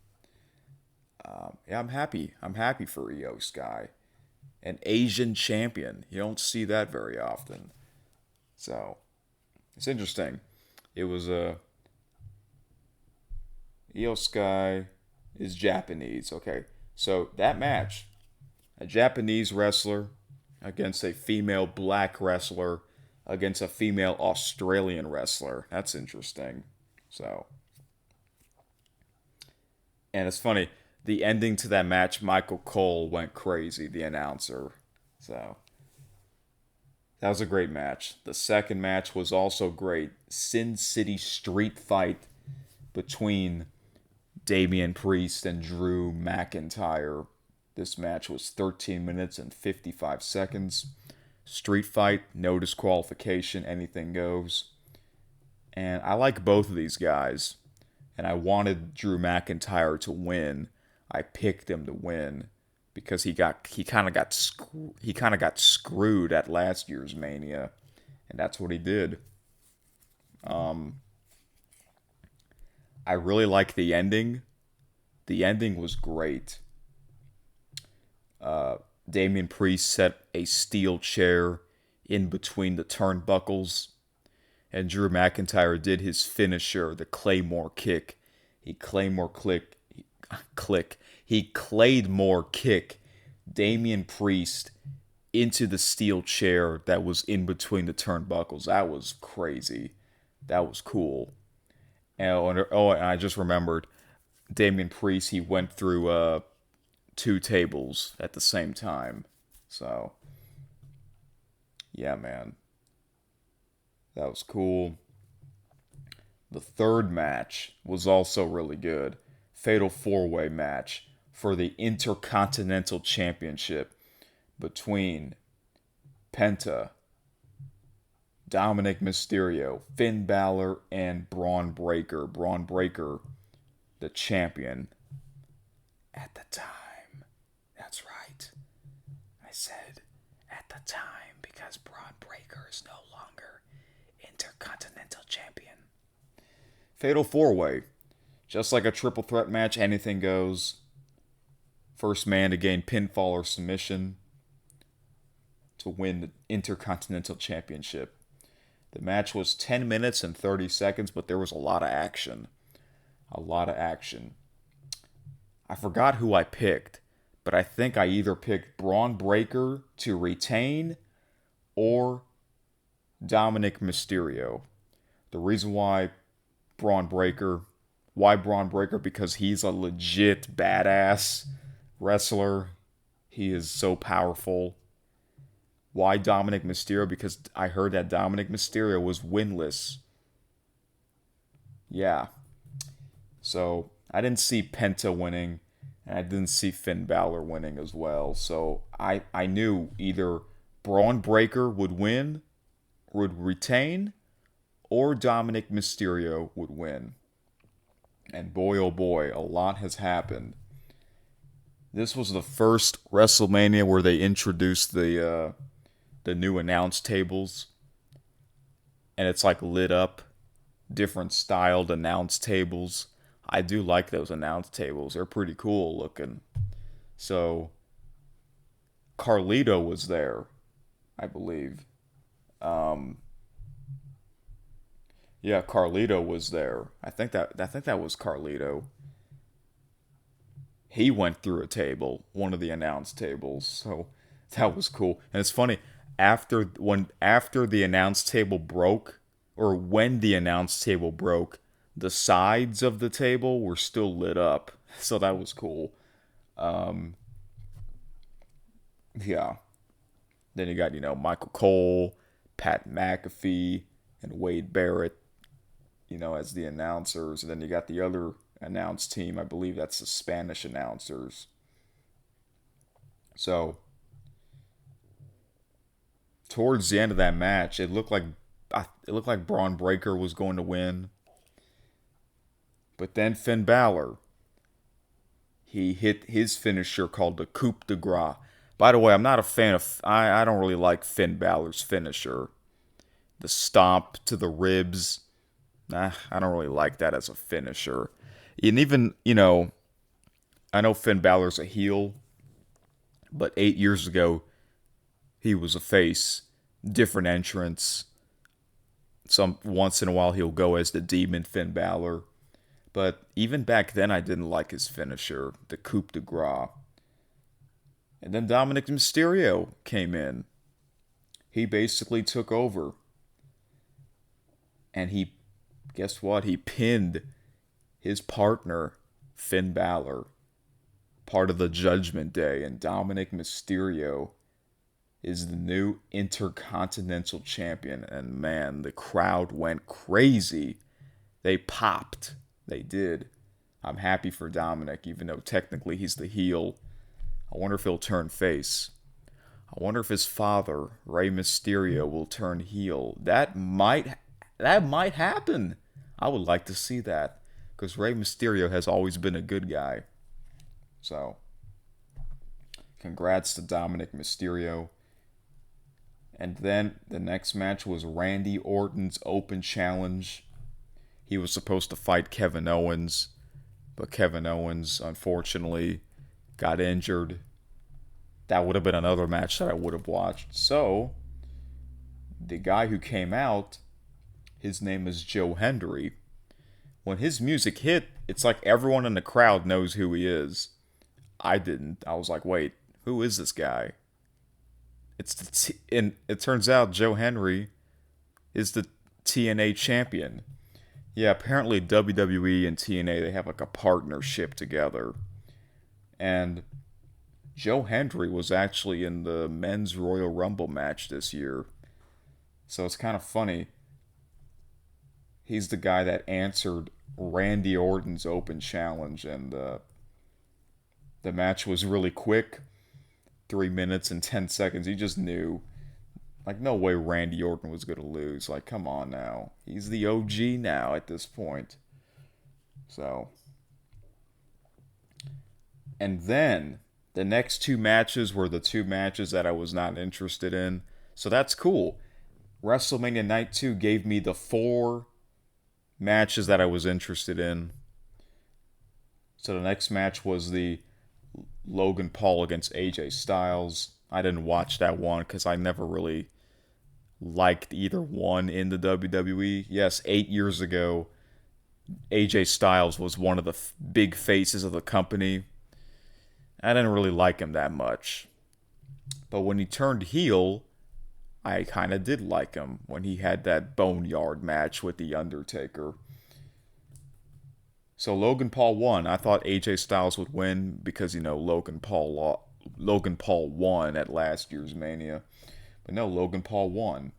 yeah, I'm happy. I'm happy for Io Sky. An Asian champion. You don't see that very often. So, it's interesting. It was Io Sky is Japanese. Okay, so that match, a Japanese wrestler against a female black wrestler against a female Australian wrestler. That's interesting. So, and it's funny, the ending to that match, Michael Cole went crazy, the announcer. So, that was a great match. The second match was also great. Sin City Street Fight between Damian Priest and Drew McIntyre. This match was 13 minutes and 55 seconds. Street fight, no disqualification, anything goes. And I like both of these guys. And I wanted Drew McIntyre to win. I picked him to win because he kind of got screwed at last year's Mania, and that's what he did. I really like the ending. The ending was great. Damian Priest set a steel chair in between the turnbuckles. And Drew McIntyre did his finisher, the Claymore kick. He Claymore kick Damian Priest into the steel chair that was in between the turnbuckles. That was crazy. That was cool. And I just remembered Damian Priest, he went through 2 tables at the same time. So, yeah, man. That was cool. The third match was also really good. Fatal 4-way match for the Intercontinental Championship between Penta, Dominic Mysterio, Finn Balor, and Braun Breaker. Braun Breaker, the champion at the time. That's right. I said at the time because Braun Breaker is no longer Intercontinental Champion. Fatal 4-way. Just like a triple threat match, anything goes. First man to gain pinfall or submission to win the Intercontinental Championship. The match was 10 minutes and 30 seconds, but there was a lot of action. A lot of action. I forgot who I picked, but I think I either picked Braun Breaker to retain or Dominic Mysterio. The reason why Braun Breaker, because he's a legit badass wrestler. He is so powerful. Why Dominic Mysterio? Because I heard that Dominic Mysterio was winless. Yeah. So, I didn't see Penta winning, and I didn't see Finn Balor winning as well. So, I knew either Braun Breaker would win, would retain, or Dominic Mysterio would win. And boy, oh boy, a lot has happened. This was the first WrestleMania where they introduced the new announce tables. And it's like lit up, different styled announce tables. I do like those announce tables. They're pretty cool looking. So, Carlito was there, I believe. Yeah, Carlito was there. I think that was Carlito. He went through a table, one of the announce tables. So that was cool. And it's funny, after the announce table broke, or when the announce table broke, the sides of the table were still lit up. So that was cool. Yeah. Then you got, Michael Cole, Pat McAfee, and Wade Barrett, as the announcers. And then you got the other announce team. I believe that's the Spanish announcers. So, towards the end of that match, it looked like Braun Breaker was going to win. But then Finn Balor, he hit his finisher called the coup de grace. By the way, I'm not a fan of... I don't really like Finn Balor's finisher. The stomp to the ribs. I don't really like that as a finisher. And even, I know Finn Balor's a heel, but 8 years ago, he was a face. Different entrance. Once in a while, he'll go as the Demon Finn Balor. But even back then, I didn't like his finisher, the coup de grace. And then Dominic Mysterio came in. He basically took over. And guess what? He pinned his partner, Finn Balor, part of the Judgment Day. And Dominic Mysterio is the new Intercontinental Champion. And man, the crowd went crazy. They popped. They did. I'm happy for Dominic, even though technically he's the heel. I wonder if he'll turn face. I wonder if his father, Rey Mysterio, will turn heel. That might happen. I would like to see that, because Rey Mysterio has always been a good guy. So, congrats to Dominic Mysterio. And then the next match was Randy Orton's Open Challenge. He was supposed to fight Kevin Owens, but Kevin Owens, unfortunately, got injured. That would have been another match that I would have watched. So, the guy who came out, his name is Joe Hendry. When his music hit, it's like everyone in the crowd knows who he is. I didn't. I was like, wait, who is this guy? And it turns out Joe Hendry is the TNA champion. Yeah, apparently WWE and TNA, they have like a partnership together. And Joe Hendry was actually in the men's Royal Rumble match this year. So it's kind of funny. He's the guy that answered Randy Orton's open challenge, and the match was really quick, 3 minutes and 10 seconds. You just knew, like, no way Randy Orton was gonna lose. Like, come on now, he's the OG now at this point. So, and then the next two matches were the two matches that I was not interested in. So that's cool. WrestleMania Night 2 gave me the 4 matches that I was interested in. So the next match was the Logan Paul against AJ Styles. I didn't watch that one because I never really liked either one in the WWE. Yes, 8 years ago, AJ Styles was one of the big faces of the company. I didn't really like him that much. But when he turned heel, I kind of did like him when he had that Boneyard match with The Undertaker. So Logan Paul won. I thought AJ Styles would win because, Logan Paul won at last year's Mania. But no, Logan Paul won.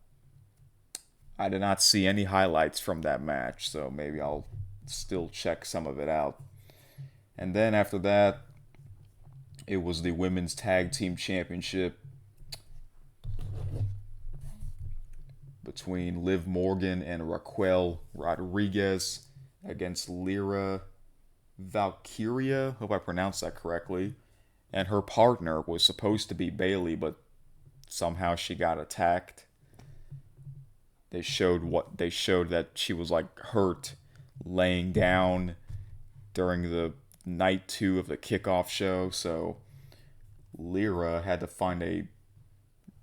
I did not see any highlights from that match, so maybe I'll still check some of it out. And then after that, it was the Women's Tag Team Championship between Liv Morgan and Raquel Rodriguez against Lyra Valkyria. Hope I pronounced that correctly. And her partner was supposed to be Bayley, but somehow she got attacked. They showed that she was like hurt, laying down during the night 2 of the kickoff show. So Lyra had to find a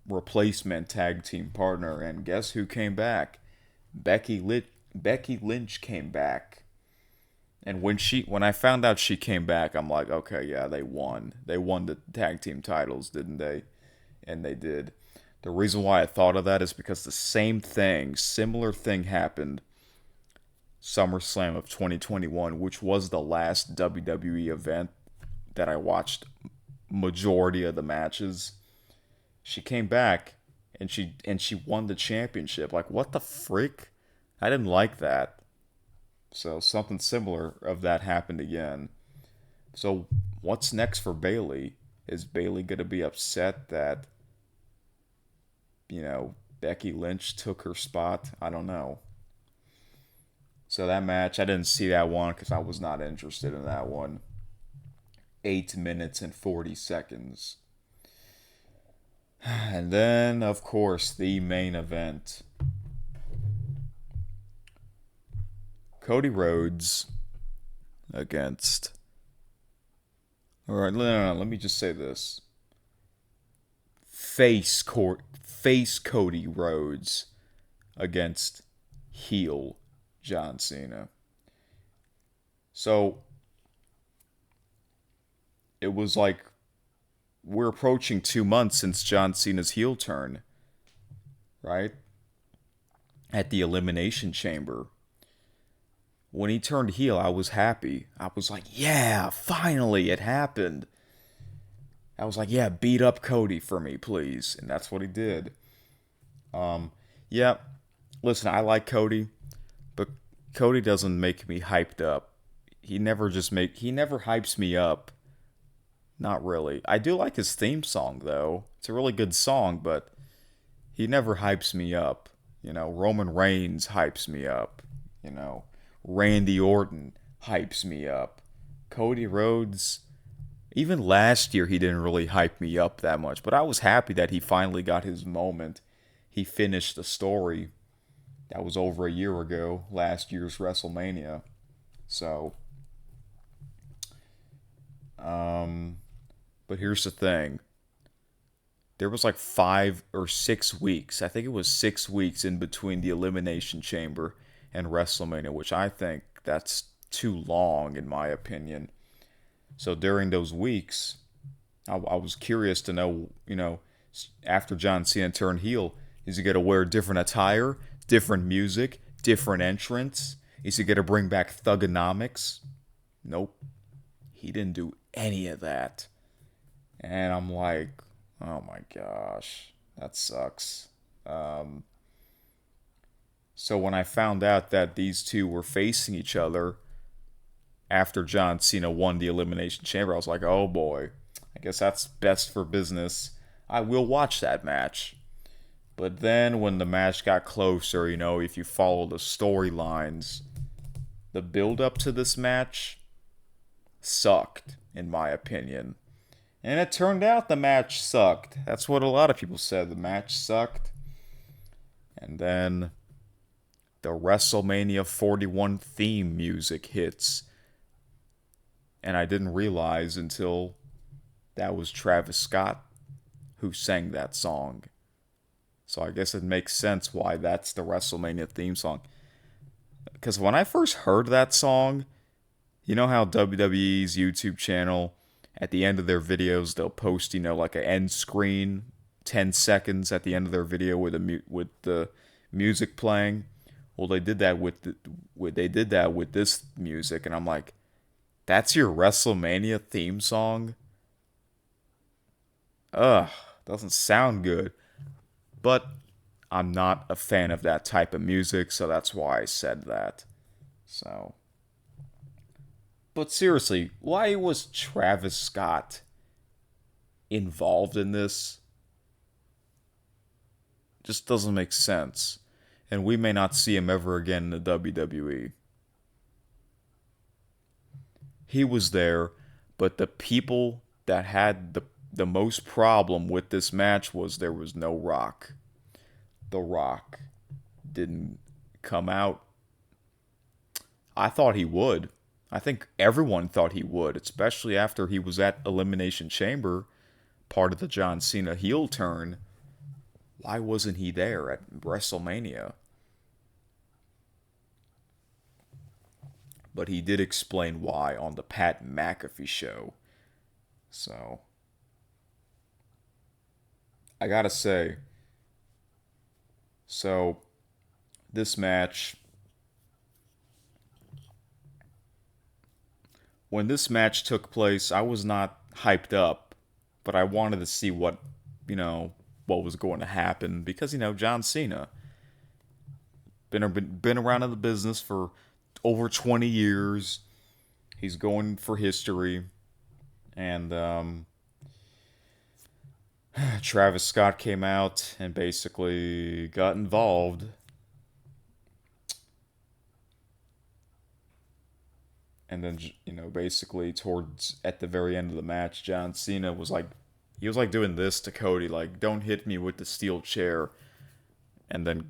replacement tag team partner, and guess who came back? Becky Lynch came back. And when I found out she came back, I'm like, okay, yeah, they won. They won the tag team titles, didn't they? And they did. The reason why I thought of that is because the similar thing happened SummerSlam of 2021, which was the last WWE event that I watched majority of the matches. She came back and she won the championship. Like, what the frick? I didn't like that. So something similar of that happened again. So what's next for Bayley? Is Bayley going to be upset that, Becky Lynch took her spot? I don't know. So that match, I didn't see that one because I was not interested in that one. 8 minutes and 40 seconds. And then, of course, the main event. Cody Rhodes against... Alright, no, let me just say this. Face Cody Rhodes against heel John Cena. So, it was like, we're approaching 2 months since John Cena's heel turn, right? At the Elimination Chamber. When he turned heel, I was happy. I was like, yeah, finally, it happened. I was like, yeah, beat up Cody for me, please. And that's what he did. Yeah, listen, I like Cody, but Cody doesn't make me hyped up. He never hypes me up. Not really. I do like his theme song, though. It's a really good song, but he never hypes me up. Roman Reigns hypes me up. Randy Orton hypes me up. Cody Rhodes, even last year, he didn't really hype me up that much, but I was happy that he finally got his moment. He finished the story that was over a year ago, last year's WrestleMania. So, but here's the thing. there was like 5 or 6 weeks. I think it was 6 weeks in between the Elimination Chamber and WrestleMania, which I think that's too long in my opinion. So during those weeks, I was curious to know, after John Cena turned heel, is he going to wear different attire, different music, different entrance? Is he going to bring back Thugonomics? Nope. He didn't do any of that. And I'm like, oh my gosh, that sucks. So when I found out that these two were facing each other after John Cena won the Elimination Chamber, I was like, oh boy, I guess that's best for business. I will watch that match. But then when the match got closer, if you follow the storylines, the build up to this match sucked, in my opinion. And it turned out the match sucked. That's what a lot of people said. The match sucked. And then the WrestleMania 41 theme music hits. And I didn't realize until that was Travis Scott who sang that song. So I guess it makes sense why that's the WrestleMania theme song. Because when I first heard that song, you know how WWE's YouTube channel, at the end of their videos, they'll post, like an end screen, 10 seconds at the end of their video with the music playing. Well, they did that with this music, and I'm like, that's your WrestleMania theme song? Ugh, doesn't sound good. But I'm not a fan of that type of music, so that's why I said that. So, but seriously, why was Travis Scott involved in this? Just doesn't make sense. And we may not see him ever again in the WWE. He was there, but the people that had the most problem with this match was there was no Rock. The Rock didn't come out. I thought he would. I think everyone thought he would, especially after he was at Elimination Chamber, part of the John Cena heel turn. Why wasn't he there at WrestleMania? But he did explain why on the Pat McAfee show. So, I gotta say, this match, when this match took place, I was not hyped up, but I wanted to see what was going to happen because, John Cena, been around in the business for over 20 years. He's going for history. And Travis Scott came out and basically got involved. And then, basically at the very end of the match, John Cena was like, doing this to Cody, like, don't hit me with the steel chair. And then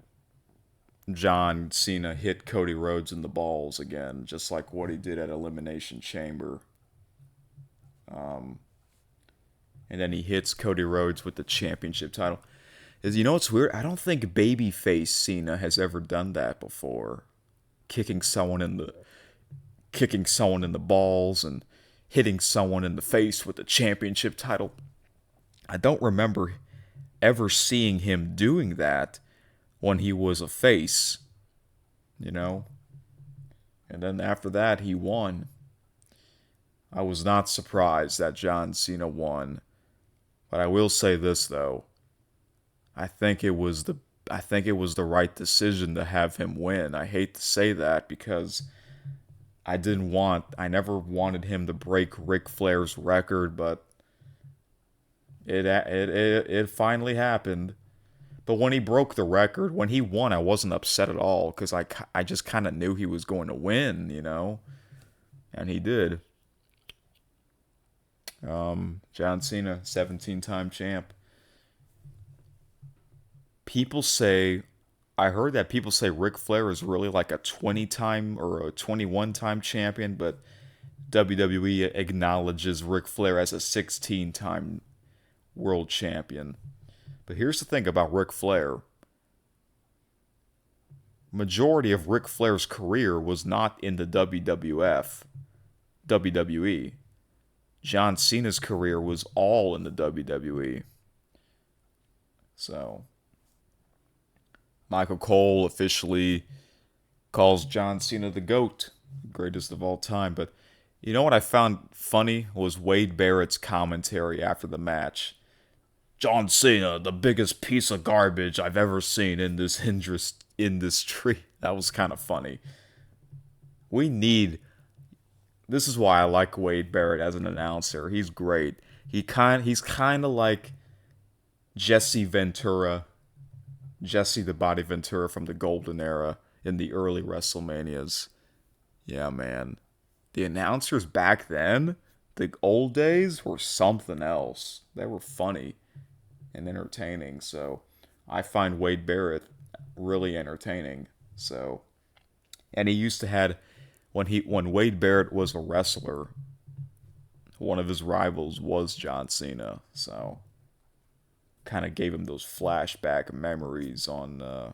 John Cena hit Cody Rhodes in the balls again, just like what he did at Elimination Chamber. And then he hits Cody Rhodes with the championship title. What's weird? I don't think babyface Cena has ever done that before. Kicking someone in the balls and hitting someone in the face with the championship title. I don't remember ever seeing him doing that when he was a face, And then after that, he won. I was not surprised that John Cena won. But I will say this, though. I think it was the right decision to have him win. I hate to say that because I never wanted him to break Ric Flair's record, but it finally happened. But when he broke the record, when he won, I wasn't upset at all because I just kind of knew he was going to win, and he did. John Cena, 17-time champ. I heard that people say Ric Flair is really like a 20-time or a 21-time champion, but WWE acknowledges Ric Flair as a 16-time world champion. But here's the thing about Ric Flair. Majority of Ric Flair's career was not in the WWF, WWE. John Cena's career was all in the WWE. So, Michael Cole officially calls John Cena the GOAT, greatest of all time. But you know what I found funny was Wade Barrett's commentary after the match. John Cena, the biggest piece of garbage I've ever seen in this industry. That was kind of funny. This is why I like Wade Barrett as an announcer. He's great. He's kind of like Jesse Ventura, Jesse the Body Ventura from the Golden Era in the early WrestleManias. Yeah, man. The announcers back then, the old days, were something else. They were funny and entertaining. So I find Wade Barrett really entertaining. So, and he used to had when Wade Barrett was a wrestler, one of his rivals was John Cena. So kind of gave him those flashback memories on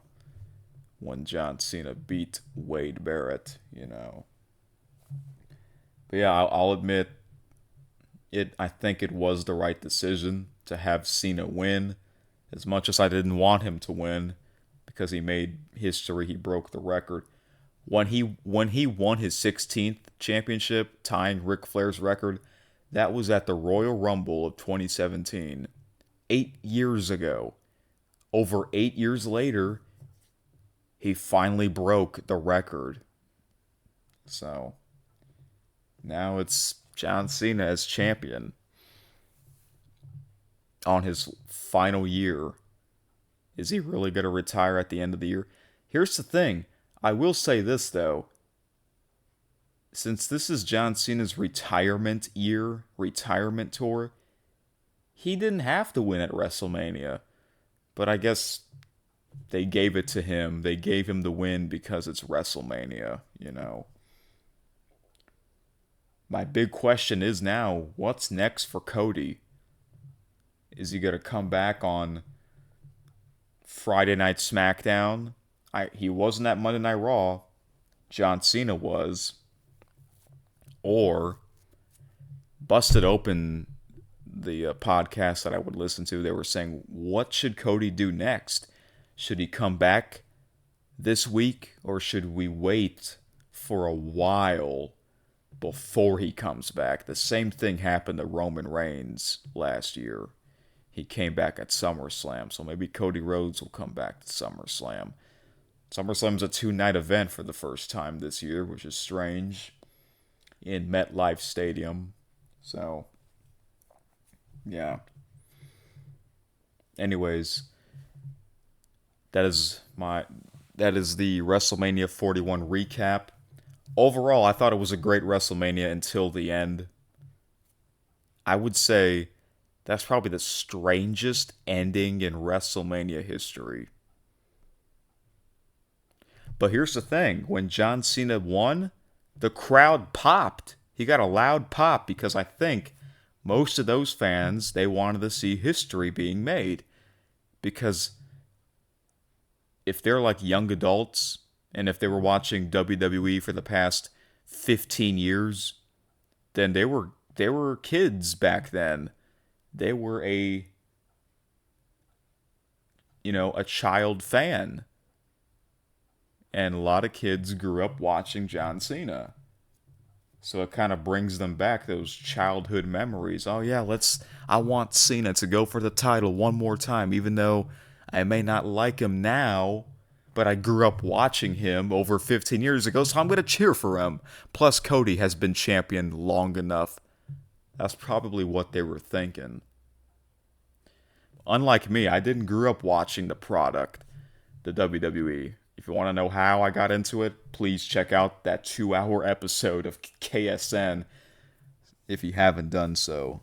when John Cena beat Wade Barrett, you know. But yeah, I'll admit I think it was the right decision to have Cena win, as much as I didn't want him to win because he made history, he broke the record. When he won his 16th championship, tying Ric Flair's record, that was at the Royal Rumble of 2017. 8 years ago. Over 8 years later, he finally broke the record. So, now it's John Cena as champion on his final year. Is he really going to retire at the end of the year? Here's the thing. I will say this, though. Since this is John Cena's retirement year, retirement tour, he didn't have to win at WrestleMania. But I guess they gave it to him. They gave him the win because it's WrestleMania, you know. My big question is now, what's next for Cody? Is he going to come back on Friday Night SmackDown? He wasn't at Monday Night Raw. John Cena was. Or Busted Open, the podcast that I would listen to, they were saying, what should Cody do next? Should he come back this week, or should we wait for a while before he comes back? The same thing happened to Roman Reigns last year. He came back at SummerSlam, so maybe Cody Rhodes will come back to SummerSlam. SummerSlam's a 2-night event for the first time this year, which is strange, in MetLife Stadium. So, yeah. Anyways, that is the WrestleMania 41 recap. Overall, I thought it was a great WrestleMania until the end. I would say that's probably the strangest ending in WrestleMania history. But here's the thing. When John Cena won, the crowd popped. He got a loud pop because I think most of those fans, they wanted to see history being made. Because if they're like young adults, and if they were watching WWE for the past 15 years, then they were kids back then. They were a child fan. And a lot of kids grew up watching John Cena. So it kind of brings them back, those childhood memories. Oh yeah, I want Cena to go for the title one more time, even though I may not like him now, but I grew up watching him over 15 years ago, so I'm going to cheer for him. Plus, Cody has been champion long enough. That's probably what they were thinking. Unlike me, I didn't grow up watching the product, the WWE. If you want to know how I got into it, please check out that 2-hour episode of KSN if you haven't done so.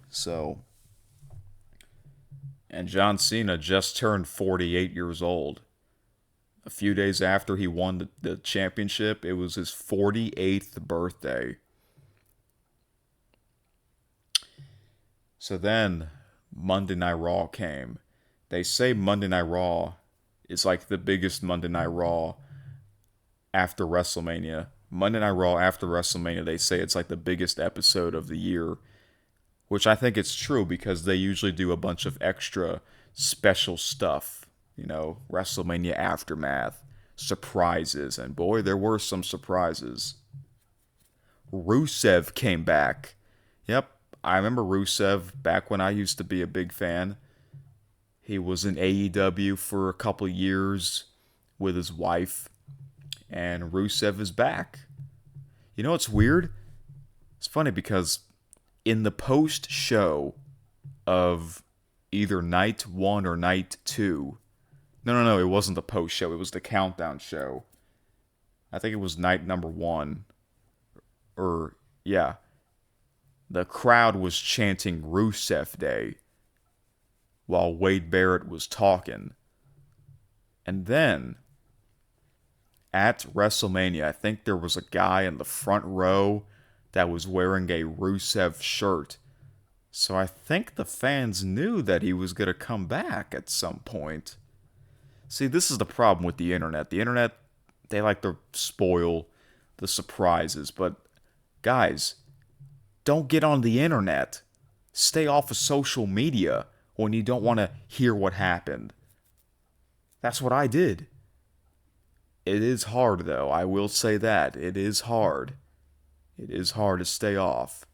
And John Cena just turned 48 years old. A few days after he won the championship, it was his 48th birthday. So then Monday Night Raw came. They say Monday Night Raw is like the biggest Monday Night Raw after WrestleMania. Monday Night Raw after WrestleMania, they say it's like the biggest episode of the year, which I think it's true because they usually do a bunch of extra special stuff. WrestleMania Aftermath, surprises, and boy, there were some surprises. Rusev came back. Yep, I remember Rusev back when I used to be a big fan. He was in AEW for a couple years with his wife, and Rusev is back. You know what's weird? It's funny because in the post-show of either night 1 or night 2, no, it wasn't the post-show, it was the countdown show. I think it was night number 1, or, yeah. The crowd was chanting Rusev Day while Wade Barrett was talking. And then, at WrestleMania, I think there was a guy in the front row that was wearing a Rusev shirt. So I think the fans knew that he was going to come back at some point. See, this is the problem with the internet. The internet, they like to spoil the surprises. But, guys, don't get on the internet. Stay off of social media when you don't want to hear what happened. That's what I did. It is hard, though. I will say that. It is hard. It is hard to stay off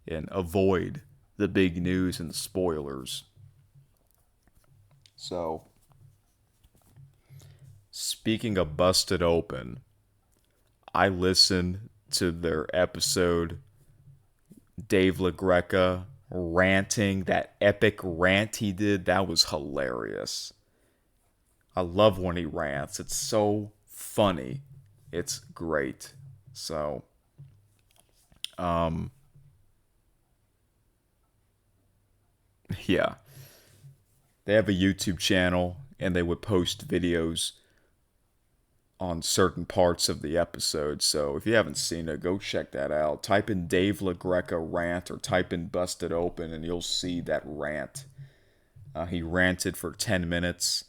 and avoid the big news and the spoilers. So, speaking of Busted Open, I listened to their episode, Dave LaGreca ranting, that epic rant he did. That was hilarious. I love when he rants. It's so funny. It's great. So, yeah. They have a YouTube channel, and they would post videos on certain parts of the episode. So if you haven't seen it, go check that out. Type in Dave LaGreca rant or type in Busted Open, and you'll see that rant. He ranted for 10 minutes.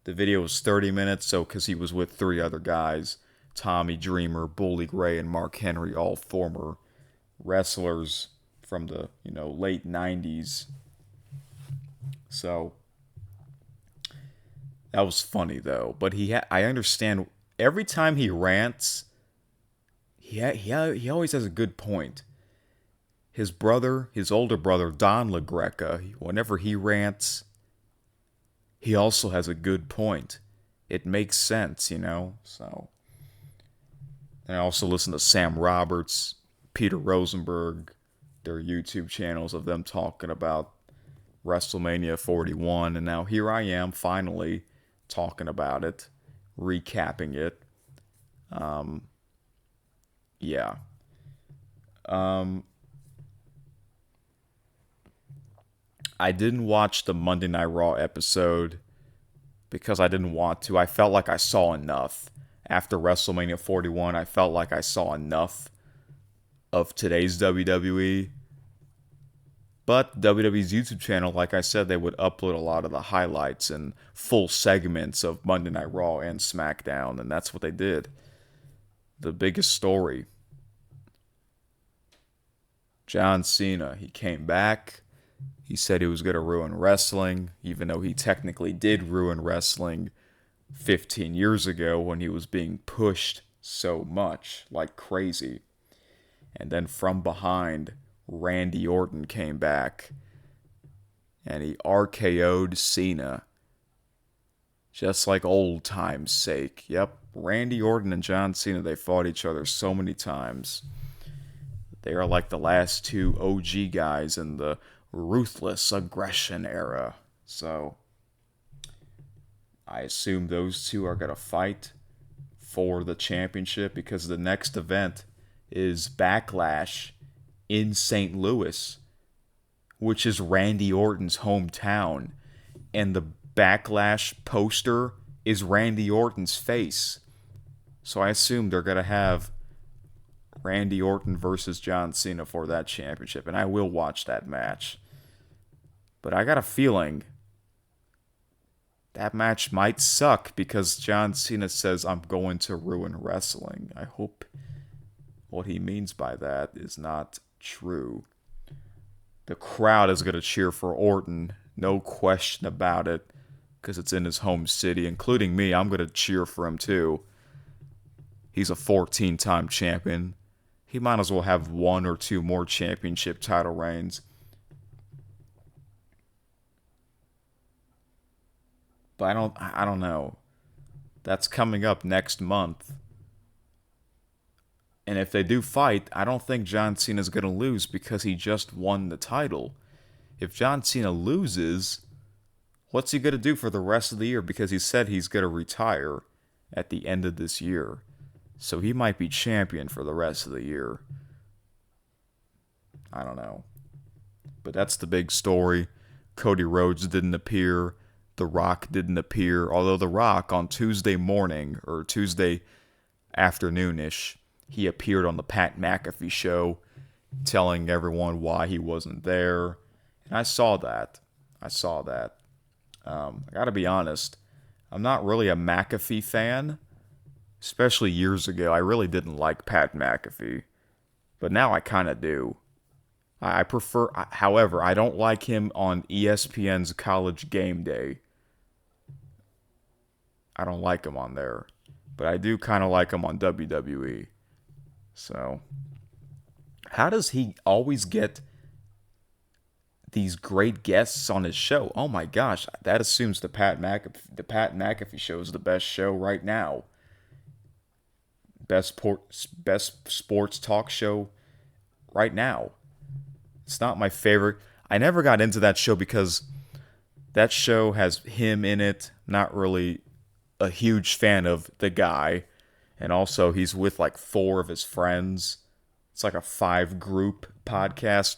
The video was 30 minutes, so because he was with 3 other guys, Tommy Dreamer, Bully Ray, and Mark Henry, all former wrestlers from the late 90s. So that was funny though. But I understand every time he rants, he always has a good point. His older brother Don LaGreca, whenever he rants, he also has a good point. It makes sense, So, and I also listen to Sam Roberts, Peter Rosenberg, their YouTube channels of them talking about WrestleMania 41, and now here I am finally talking about it, recapping it. Yeah. I didn't watch the Monday Night Raw episode because I didn't want to. I felt like I saw enough. After WrestleMania 41, I felt like I saw enough of today's WWE. But WWE's YouTube channel, like I said, they would upload a lot of the highlights and full segments of Monday Night Raw and SmackDown, and that's what they did. The biggest story. John Cena, he came back. He said he was going to ruin wrestling, even though he technically did ruin wrestling 15 years ago when he was being pushed so much, like crazy. And then from behind, Randy Orton came back, and he RKO'd Cena. Just like old times' sake. Yep, Randy Orton and John Cena, they fought each other so many times. They are like the last 2 OG guys in the ruthless aggression era. So, I assume those 2 are going to fight for the championship because the next event is Backlash in St. Louis, which is Randy Orton's hometown. And the Backlash poster is Randy Orton's face. So I assume they're going to have Randy Orton versus John Cena for that championship. And I will watch that match. But I got a feeling that match might suck because John Cena says, I'm going to ruin wrestling. I hope what he means by that is not true. The crowd is going to cheer for Orton, no question about it, because it's in his home city, including me. I'm going to cheer for him too. He's a 14-time champion. He might as well have one or two more championship title reigns. But I don't know. That's coming up next month. And if they do fight, I don't think John Cena's going to lose because he just won the title. If John Cena loses, what's he going to do for the rest of the year? Because he said he's going to retire at the end of this year. So he might be champion for the rest of the year. I don't know. But that's the big story. Cody Rhodes didn't appear. The Rock didn't appear. Although The Rock on Tuesday morning or Tuesday afternoonish, he appeared on the Pat McAfee show telling everyone why he wasn't there. And I saw that. I gotta be honest. I'm not really a McAfee fan. Especially years ago, I really didn't like Pat McAfee. But now I kind of do. I prefer, however, I don't like him on ESPN's College Game Day. I don't like him on there. But I do kind of like him on WWE. So, how does he always get these great guests on his show? Oh my gosh, that assumes the Pat McAfee show is the best show right now. Best sports talk show right now. It's not my favorite. I never got into that show because that show has him in it. Not really a huge fan of the guy. And also, he's with like 4 of his friends. It's like a 5-group podcast.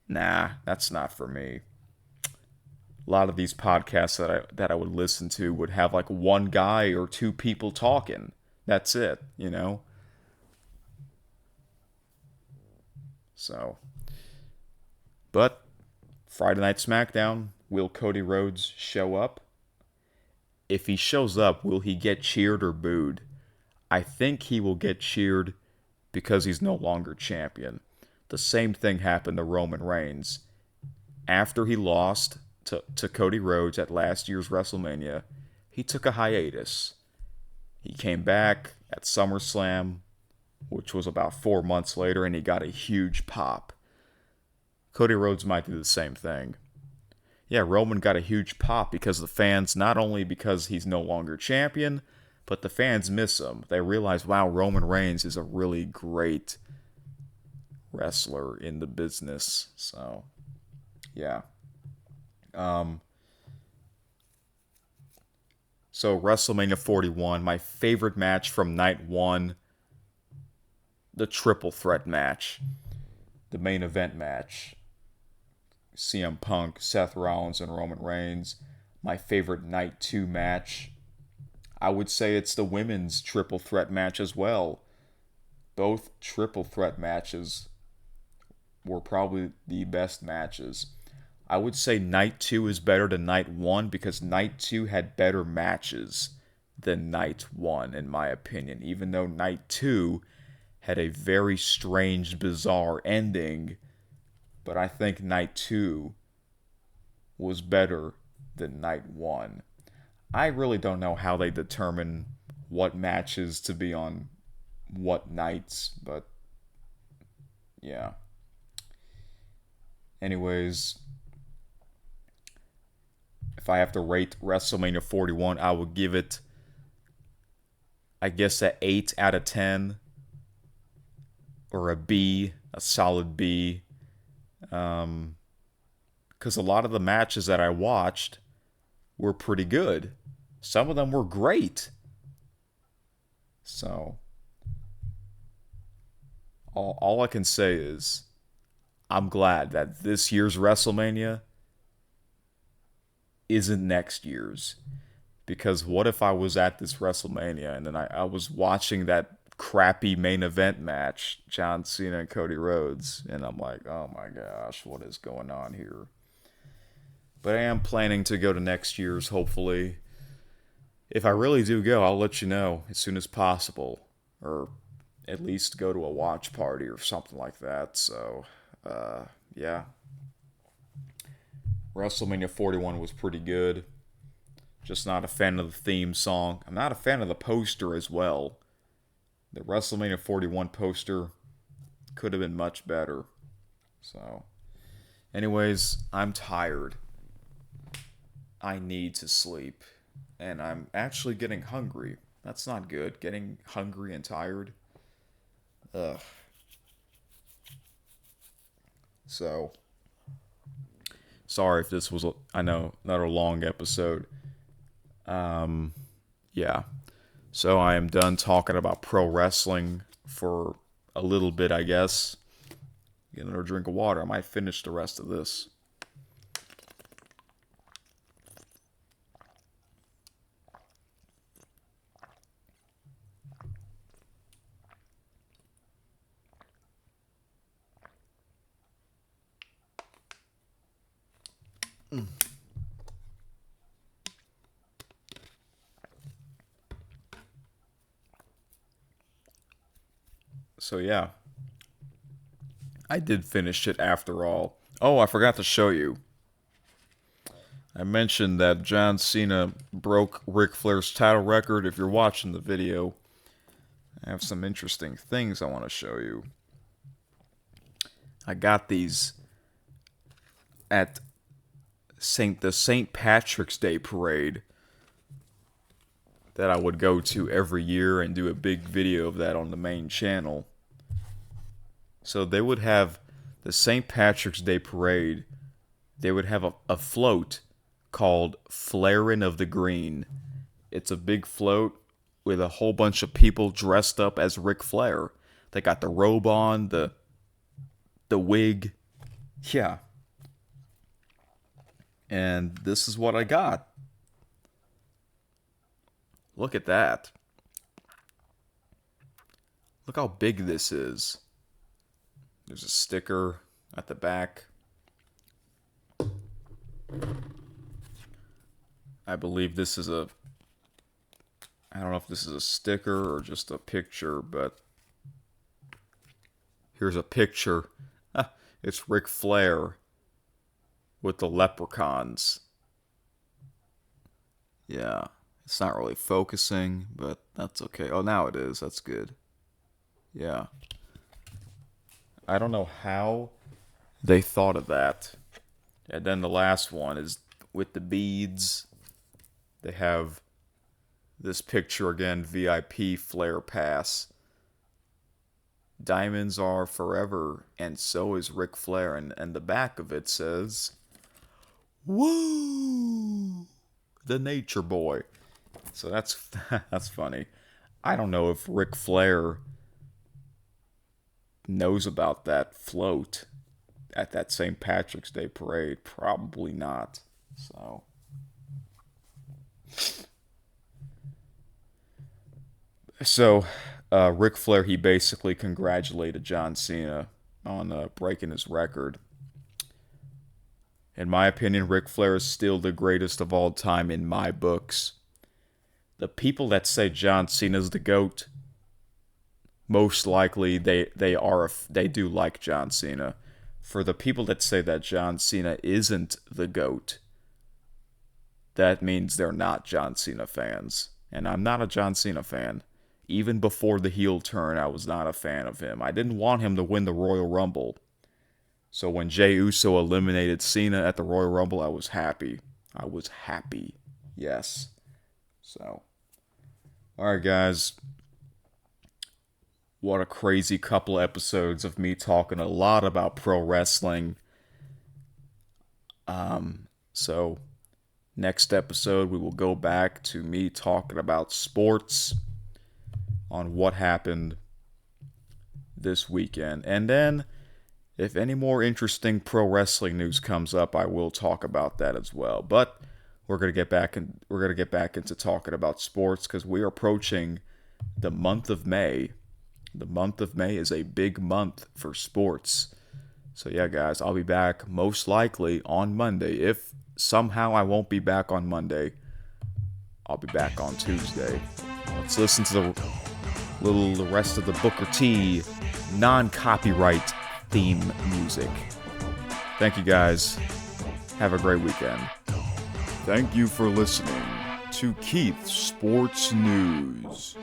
Nah, that's not for me. A lot of these podcasts that I would listen to would have like one guy or 2 people talking. That's it, you know? So. But, Friday Night SmackDown, will Cody Rhodes show up? If he shows up, will he get cheered or booed? I think he will get cheered because he's no longer champion. The same thing happened to Roman Reigns. After he lost to Cody Rhodes at last year's WrestleMania, he took a hiatus. He came back at SummerSlam, which was about 4 months later, and he got a huge pop. Cody Rhodes might do the same thing. Yeah, Roman got a huge pop because the fans, not only because he's no longer champion, but the fans miss him. They realize, wow, Roman Reigns is a really great wrestler in the business. So, yeah. So, WrestleMania 41, my favorite match from night 1, the triple threat match, the main event match. CM Punk, Seth Rollins, and Roman Reigns. My favorite night 2 match, I would say it's the women's triple threat match as well. Both triple threat matches were probably the best matches. I would say night 2 is better than night 1 because night 2 had better matches than night 1, in my opinion. Even though night 2 had a very strange, bizarre ending, but I think night 2 was better than night 1. I really don't know how they determine what matches to be on what nights, but yeah. Anyways, if I have to rate WrestleMania 41, I would give it, I guess, an 8 out of 10. Or a B, a solid B. Because a lot of the matches that I watched were pretty good. Some of them were great. So, all I can say is, I'm glad that this year's WrestleMania isn't next year's. Because what if I was at this WrestleMania and then I was watching that crappy main event match, John Cena and Cody Rhodes, and I'm like, oh my gosh, what is going on here? But I am planning to go to next year's, hopefully. If I really do go, I'll let you know as soon as possible. Or at least go to a watch party or something like that. So, yeah. WrestleMania 41 was pretty good. Just not a fan of the theme song. I'm not a fan of the poster as well. The WrestleMania 41 poster could have been much better. So, anyways, I'm tired. I need to sleep. And I'm actually getting hungry. That's not good. Getting hungry and tired. Ugh. So, sorry if this was, I know, another long episode. Yeah. So I am done talking about pro wrestling for a little bit, I guess. Get another drink of water. I might finish the rest of this. So yeah, I did finish it after all. Oh, I forgot to show you. I mentioned that John Cena broke Ric Flair's title record. If you're watching the video, I have some interesting things I want to show you. I got these at the St. Patrick's Day parade that I would go to every year and do a big video of that on the main channel. So they would have the St. Patrick's Day parade. They would have a float called Flairin' of the Green. It's a big float with a whole bunch of people dressed up as Ric Flair. They got the robe on, the wig. Yeah. And this is what I got. Look at that. Look how big this is. There's a sticker at the back. I believe this is I don't know if this is a sticker or just a picture, but here's a picture. It's Ric Flair with the leprechauns. Yeah, it's not really focusing, but that's okay. Oh, now it is. That's good. Yeah. I don't know how they thought of that. And then the last one is with the beads. They have this picture again, VIP Flair Pass. Diamonds are forever, and so is Ric Flair. And the back of it says, "Woo! The Nature Boy." So that's that's funny. I don't know if Ric Flair knows about that float at that St. Patrick's Day parade. Probably not. So, Ric Flair, he basically congratulated John Cena on breaking his record. In my opinion, Ric Flair is still the greatest of all time in my books. The people that say John Cena's the GOAT, most likely they do like John Cena. For the people that say that John Cena isn't the GOAT, that means they're not John Cena fans. And I'm not a John Cena fan. Even before the heel turn, I was not a fan of him. I didn't want him to win the Royal Rumble. So when Jey Uso eliminated Cena at the Royal Rumble, I was happy. I was happy. Yes. So, alright guys. What a crazy couple episodes of me talking a lot about pro wrestling. So, next episode we will go back to me talking about sports on what happened this weekend. And then, if any more interesting pro wrestling news comes up, I will talk about that as well. But we're gonna get back into talking about sports because we are approaching the month of May. The month of May is a big month for sports. So yeah, guys, I'll be back most likely on Monday if somehow I won't be back on Monday. I'll be back on Tuesday. Let's listen to the rest of the Booker T non-copyright theme music. Thank you guys. Have a great weekend. Thank you for listening to Keith's Sports News.